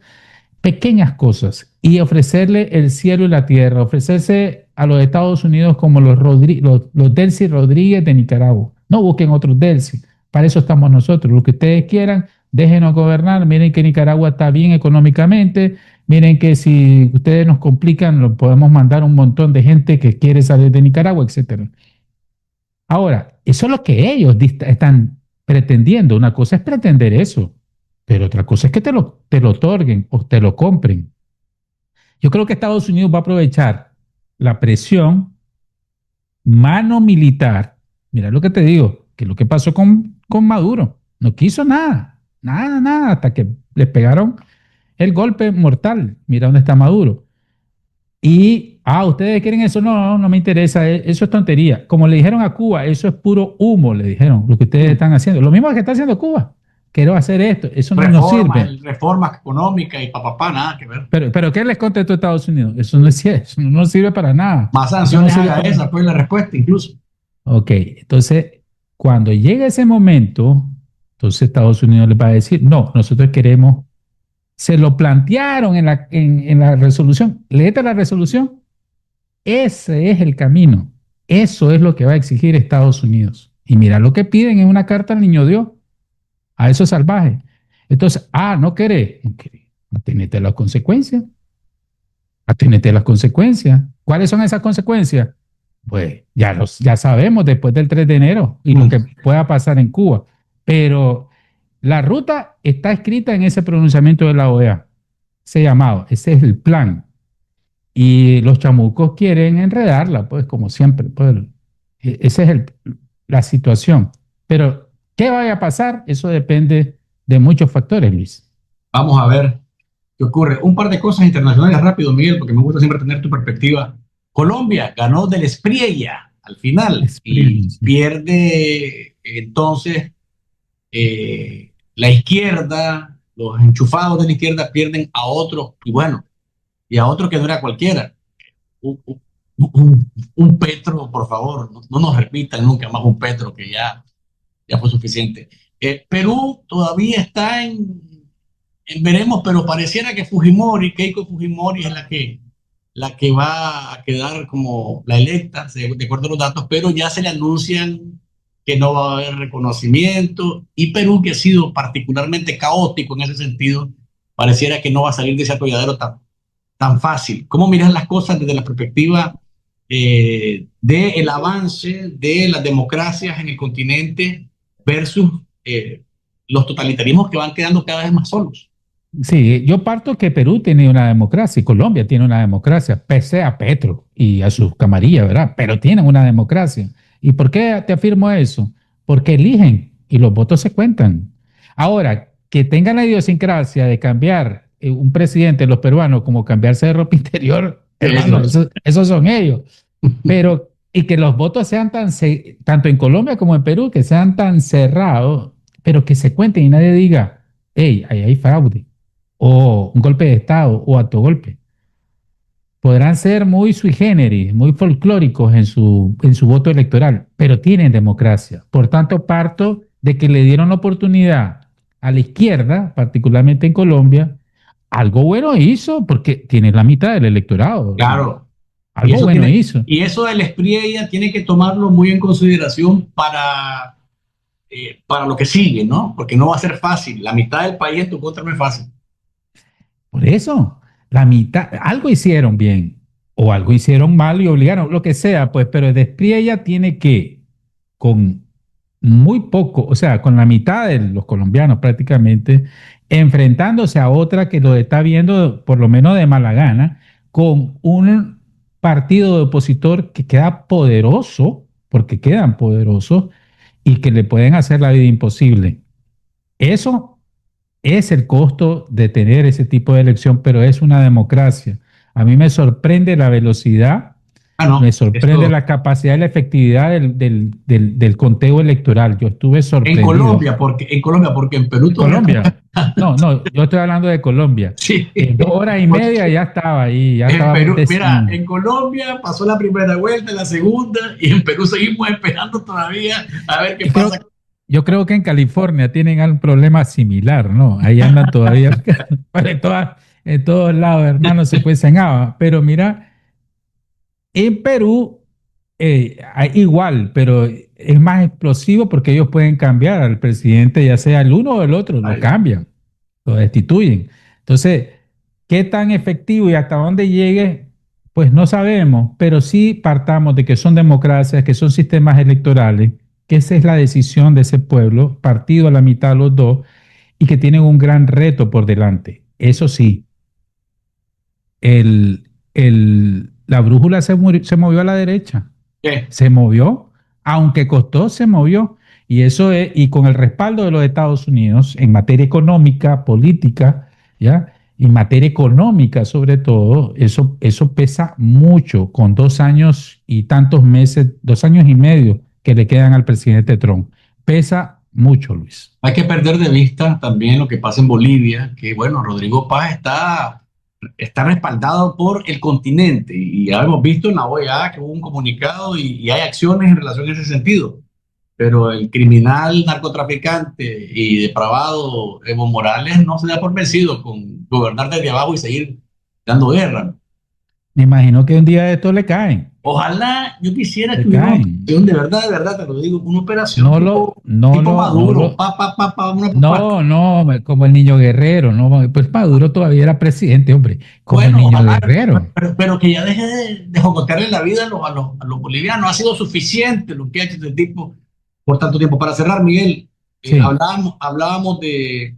pequeñas cosas, y ofrecerle el cielo y la tierra, ofrecerse a los Estados Unidos como los Delcy Rodríguez de Nicaragua. No busquen otros Delcy, para eso estamos nosotros. Lo que ustedes quieran, déjenos gobernar. Miren que Nicaragua está bien económicamente. Miren que si ustedes nos complican, lo podemos mandar un montón de gente que quiere salir de Nicaragua, etcétera. Ahora, eso es lo que ellos están pretendiendo. Una cosa es pretender eso, pero otra cosa es que te lo otorguen o te lo compren. Yo creo que Estados Unidos va a aprovechar la presión mano militar. Mira lo que te digo, que lo que pasó con Maduro. No quiso nada, hasta que le pegaron el golpe mortal. Mira dónde está Maduro. Y, ¿ustedes quieren eso? No me interesa, eso es tontería. Como le dijeron a Cuba, eso es puro humo, le dijeron, lo que ustedes están haciendo. Lo mismo que está haciendo Cuba. Quiero hacer esto, eso no nos sirve. Reforma económica y papá, nada que ver. Pero ¿qué les contestó Estados Unidos? Eso no sirve para nada. Más sanciones a esa fue la respuesta incluso. Ok, entonces, cuando llegue ese momento, entonces Estados Unidos les va a decir, no, nosotros queremos. Se lo plantearon en la resolución. Léete la resolución. Ese es el camino. Eso es lo que va a exigir Estados Unidos. Y mira lo que piden en una carta al niño Dios, a esos salvajes. Entonces, no querés. Atenete a las consecuencias. ¿Cuáles son esas consecuencias? Pues ya sabemos después del 3 de enero y lo que pueda pasar en Cuba. Pero la ruta está escrita en ese pronunciamiento de la OEA, ese llamado, ese es el plan. Y los chamucos quieren enredarla, pues como siempre. Pues, esa es la situación. Pero, ¿qué vaya a pasar? Eso depende de muchos factores, Luis. Vamos a ver qué ocurre. Un par de cosas internacionales rápido, Miguel, porque me gusta siempre tener tu perspectiva. Colombia ganó del Espriella al final y pierde entonces la izquierda, los enchufados de la izquierda pierden a otros, y a otro que no era cualquiera. Un Petro, por favor, no nos repitan nunca más un Petro, que ya fue suficiente. Perú todavía está en veremos, pero pareciera que Keiko Fujimori es la que va a quedar como la electa, de acuerdo a los datos, pero ya se le anuncian que no va a haber reconocimiento, y Perú, que ha sido particularmente caótico en ese sentido, pareciera que no va a salir de ese atolladero tan fácil. ¿Cómo miras las cosas desde la perspectiva del avance de las democracias en el continente versus los totalitarismos que van quedando cada vez más solos. Sí, yo parto que Perú tiene una democracia y Colombia tiene una democracia, pese a Petro y a sus camarillas, ¿verdad? Pero tienen una democracia. ¿Y por qué te afirmo eso? Porque eligen y los votos se cuentan. Ahora, que tengan la idiosincrasia de cambiar un presidente, los peruanos, como cambiarse de ropa interior, hermano, esos son ellos. Pero, y que los votos sean tanto en Colombia como en Perú, que sean tan cerrados, pero que se cuenten y nadie diga, hey, ahí hay fraude, o un golpe de Estado, o autogolpe. Podrán ser muy sui generis, muy folclóricos en su voto electoral, pero tienen democracia. Por tanto, parto de que le dieron la oportunidad a la izquierda, particularmente en Colombia, algo bueno hizo, porque tiene la mitad del electorado. Claro. Algo bueno hizo. Y eso del Espriella tiene que tomarlo muy en consideración para lo que sigue, ¿no? Porque no va a ser fácil. La mitad del país en tu contra no es fácil. Por eso, la mitad, algo hicieron bien, o algo hicieron mal y obligaron, lo que sea, pues, pero el Espriella tiene que, con muy poco, o sea, con la mitad de los colombianos prácticamente, enfrentándose a otra que lo está viendo, por lo menos de mala gana, con un partido de opositor que queda poderoso, porque quedan poderosos, y que le pueden hacer la vida imposible. Eso es el costo de tener ese tipo de elección, pero es una democracia. A mí me sorprende la velocidad, me sorprende la capacidad y la efectividad del conteo electoral. Yo estuve sorprendido. En Colombia, porque en Perú... Colombia. No, yo estoy hablando de Colombia. Sí. En 2 horas y media ya estaba ahí. Ya estaba Perú, mira, en Colombia pasó la primera vuelta, la segunda, y en Perú seguimos esperando todavía a ver qué pasa. Yo creo que en California tienen un problema similar, ¿no? Ahí andan todavía. En todos lados, hermano, se cuecen habas. Pero mira, en Perú, igual, pero es más explosivo porque ellos pueden cambiar al presidente, ya sea el uno o el otro, lo cambian, lo destituyen. Entonces, ¿qué tan efectivo y hasta dónde llegue? Pues no sabemos, pero sí partamos de que son democracias, que son sistemas electorales, que esa es la decisión de ese pueblo, partido a la mitad los dos, y que tienen un gran reto por delante. Eso sí, la brújula se movió a la derecha. ¿Qué? Se movió, aunque costó, se movió. Y eso es, y con el respaldo de los Estados Unidos en materia económica, política, ¿ya? Y en materia económica, sobre todo, eso pesa mucho con 2 años y tantos meses, 2 años y medio que le quedan al presidente Trump. Pesa mucho, Luis. Hay que perder de vista también lo que pasa en Bolivia, que bueno, Rodrigo Paz está respaldado por el continente y ya hemos visto en la OEA que hubo un comunicado y hay acciones en relación a ese sentido. Pero el criminal narcotraficante y depravado Evo Morales no se da por vencido con gobernar desde abajo y seguir dando guerra. Me imagino que un día de esto le caen. Ojalá, yo quisiera que hubiera una operación, de verdad, te lo digo, una operación tipo Maduro, como el niño Guerrero, no, pues Maduro todavía era presidente, hombre, como el niño Guerrero. Pero que ya deje de jocotearle la vida a los bolivianos, ha sido suficiente lo que ha hecho este tipo por tanto tiempo. Para cerrar, Miguel, sí. Hablábamos de,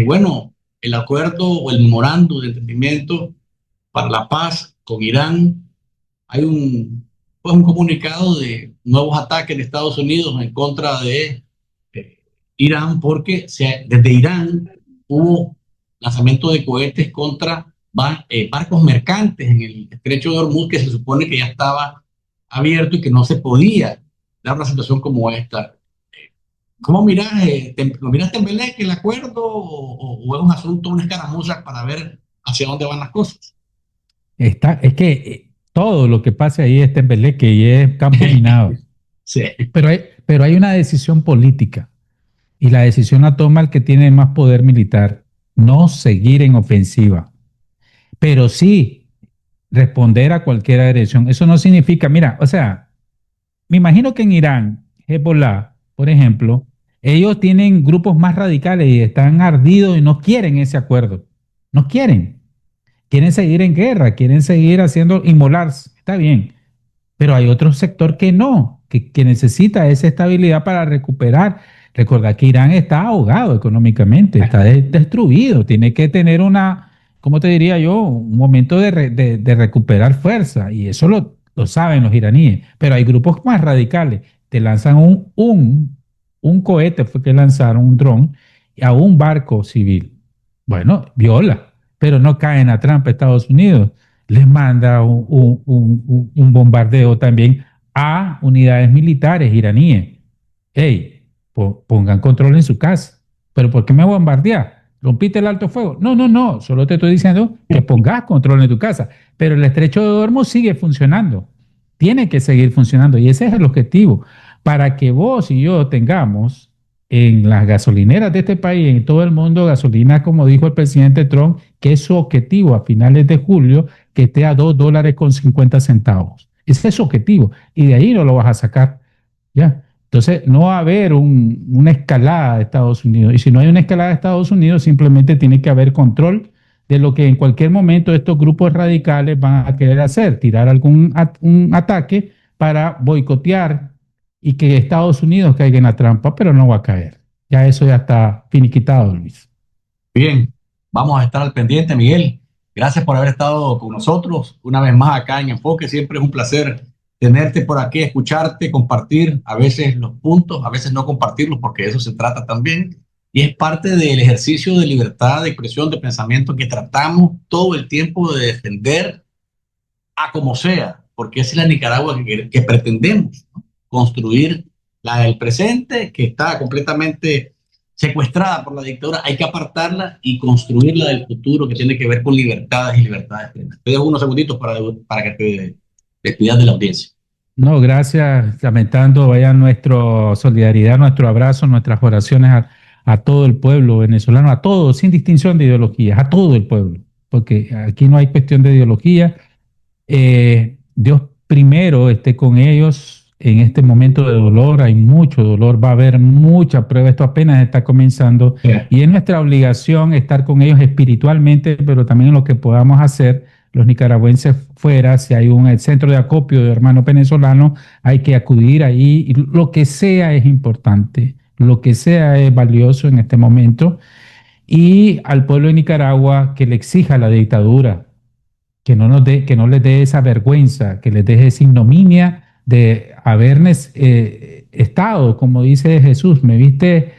bueno, el acuerdo o el memorando de entendimiento para la paz con Irán. Hay un comunicado de nuevos ataques de Estados Unidos en contra de Irán, porque desde Irán hubo lanzamiento de cohetes contra barcos mercantes en el estrecho de Hormuz, que se supone que ya estaba abierto y que no se podía dar una situación como esta. ¿Cómo miras? ¿Lo miras tembeleque el acuerdo o es un asunto, una escaramuza para ver hacia dónde van las cosas? Es que todo lo que pase ahí es tembeleque y es campo minado. Sí. Pero hay una decisión política y la decisión la toma el que tiene más poder militar, no seguir en ofensiva, pero sí responder a cualquier agresión. Eso no significa, mira, o sea, me imagino que en Irán, Hezbollah, por ejemplo, ellos tienen grupos más radicales y están ardidos y no quieren ese acuerdo. No quieren. Quieren seguir en guerra, quieren seguir haciendo inmolarse. está bien, pero hay otro sector que no, que necesita esa estabilidad para recuperar. Recordad que Irán está ahogado económicamente, está destruido, tiene que tener ¿cómo te diría yo? Un momento de recuperar fuerza, y eso lo saben los iraníes, pero hay grupos más radicales, te lanzan un cohete, fue que lanzaron un dron a un barco civil. Bueno, viola, pero no caen a trampa Estados Unidos. Les manda un bombardeo también a unidades militares iraníes. Hey, pongan control en su casa. ¿Pero por qué me bombardeas? ¿Rompiste el alto fuego? No, no, no. Solo te estoy diciendo que pongas control en tu casa. Pero el estrecho de Hormuz sigue funcionando. Tiene que seguir funcionando. Y ese es el objetivo. Para que vos y yo tengamos en las gasolineras de este país, en todo el mundo, gasolina, como dijo el presidente Trump, que es su objetivo a finales de julio, que esté a $2.50. Ese es su objetivo. Y de ahí no lo vas a sacar. ¿Ya? Entonces, no va a haber una escalada de Estados Unidos. Y si no hay una escalada de Estados Unidos, simplemente tiene que haber control de lo que en cualquier momento estos grupos radicales van a querer hacer, tirar un ataque para boicotear y que Estados Unidos caiga en la trampa, pero no va a caer. Ya eso ya está finiquitado, Luis. Bien, vamos a estar al pendiente, Miguel. Gracias por haber estado con nosotros una vez más acá en Enfoque. Siempre es un placer tenerte por aquí, escucharte, compartir a veces los puntos, a veces no compartirlos, porque de eso se trata también. Y es parte del ejercicio de libertad de expresión, de pensamiento que tratamos todo el tiempo de defender a como sea, porque esa es la Nicaragua que pretendemos, ¿no? Construir la del presente, que está completamente secuestrada por la dictadura. Hay que apartarla y construir la del futuro, que tiene que ver con libertades y libertades plenas. Te dejo unos segunditos para que te despidas de la audiencia. No, gracias. Lamentando, vaya nuestra solidaridad, nuestro abrazo, nuestras oraciones a todo el pueblo venezolano, a todos, sin distinción de ideologías, a todo el pueblo, porque aquí no hay cuestión de ideología. Dios primero esté con ellos en este momento de dolor. Hay mucho dolor, va a haber mucha prueba, esto apenas está comenzando, y es nuestra obligación estar con ellos espiritualmente, pero también en lo que podamos hacer los nicaragüenses fuera. Si hay un centro de acopio de hermanos venezolanos, hay que acudir ahí, y lo que sea es importante, lo que sea es valioso en este momento. Y al pueblo de Nicaragua, que le exija a la dictadura que no les dé esa vergüenza, que les dé esa ignominia de haber estado, como dice Jesús, me viste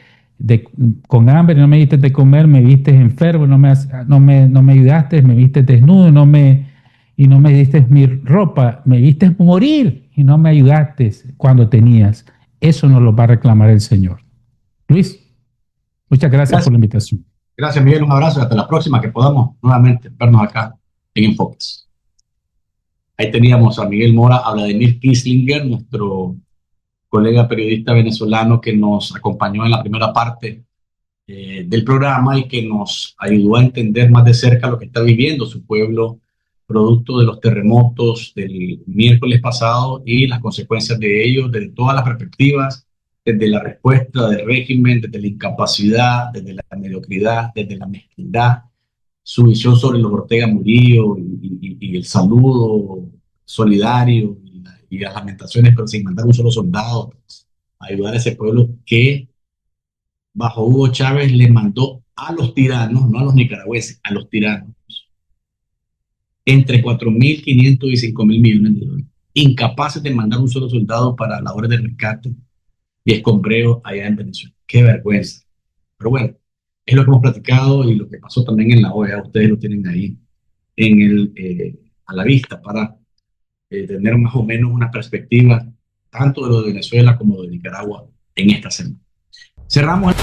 con hambre, no me diste de comer, me viste enfermo, no me ayudaste, me viste desnudo, y no me diste mi ropa, me viste morir y no me ayudaste cuando tenías. Eso nos lo va a reclamar el Señor. Luis, muchas gracias por la invitación. Gracias, Miguel. Un abrazo y hasta la próxima, que podamos nuevamente vernos acá en Enfoques. Ahí teníamos a Miguel Mora, a Vladimir Kieslinger, nuestro colega periodista venezolano que nos acompañó en la primera parte del programa y que nos ayudó a entender más de cerca lo que está viviendo su pueblo, producto de los terremotos del miércoles pasado y las consecuencias de ellos desde todas las perspectivas, desde la respuesta del régimen, desde la incapacidad, desde la mediocridad, desde la mezquindad, su visión sobre los Ortega Murillo y el saludo solidario y las lamentaciones, pero sin mandar un solo soldado a ayudar a ese pueblo que bajo Hugo Chávez le mandó a los tiranos, no a los nicaragüenses, a los tiranos, entre 4.500 y 5.000 millones de dólares, incapaces de mandar un solo soldado para labores de rescate y escombreo allá en Venezuela. ¡Qué vergüenza! Pero bueno, es lo que hemos platicado y lo que pasó también en la OEA. Ustedes lo tienen ahí a la vista para tener más o menos una perspectiva tanto de lo de Venezuela como de Nicaragua en esta semana. Cerramos.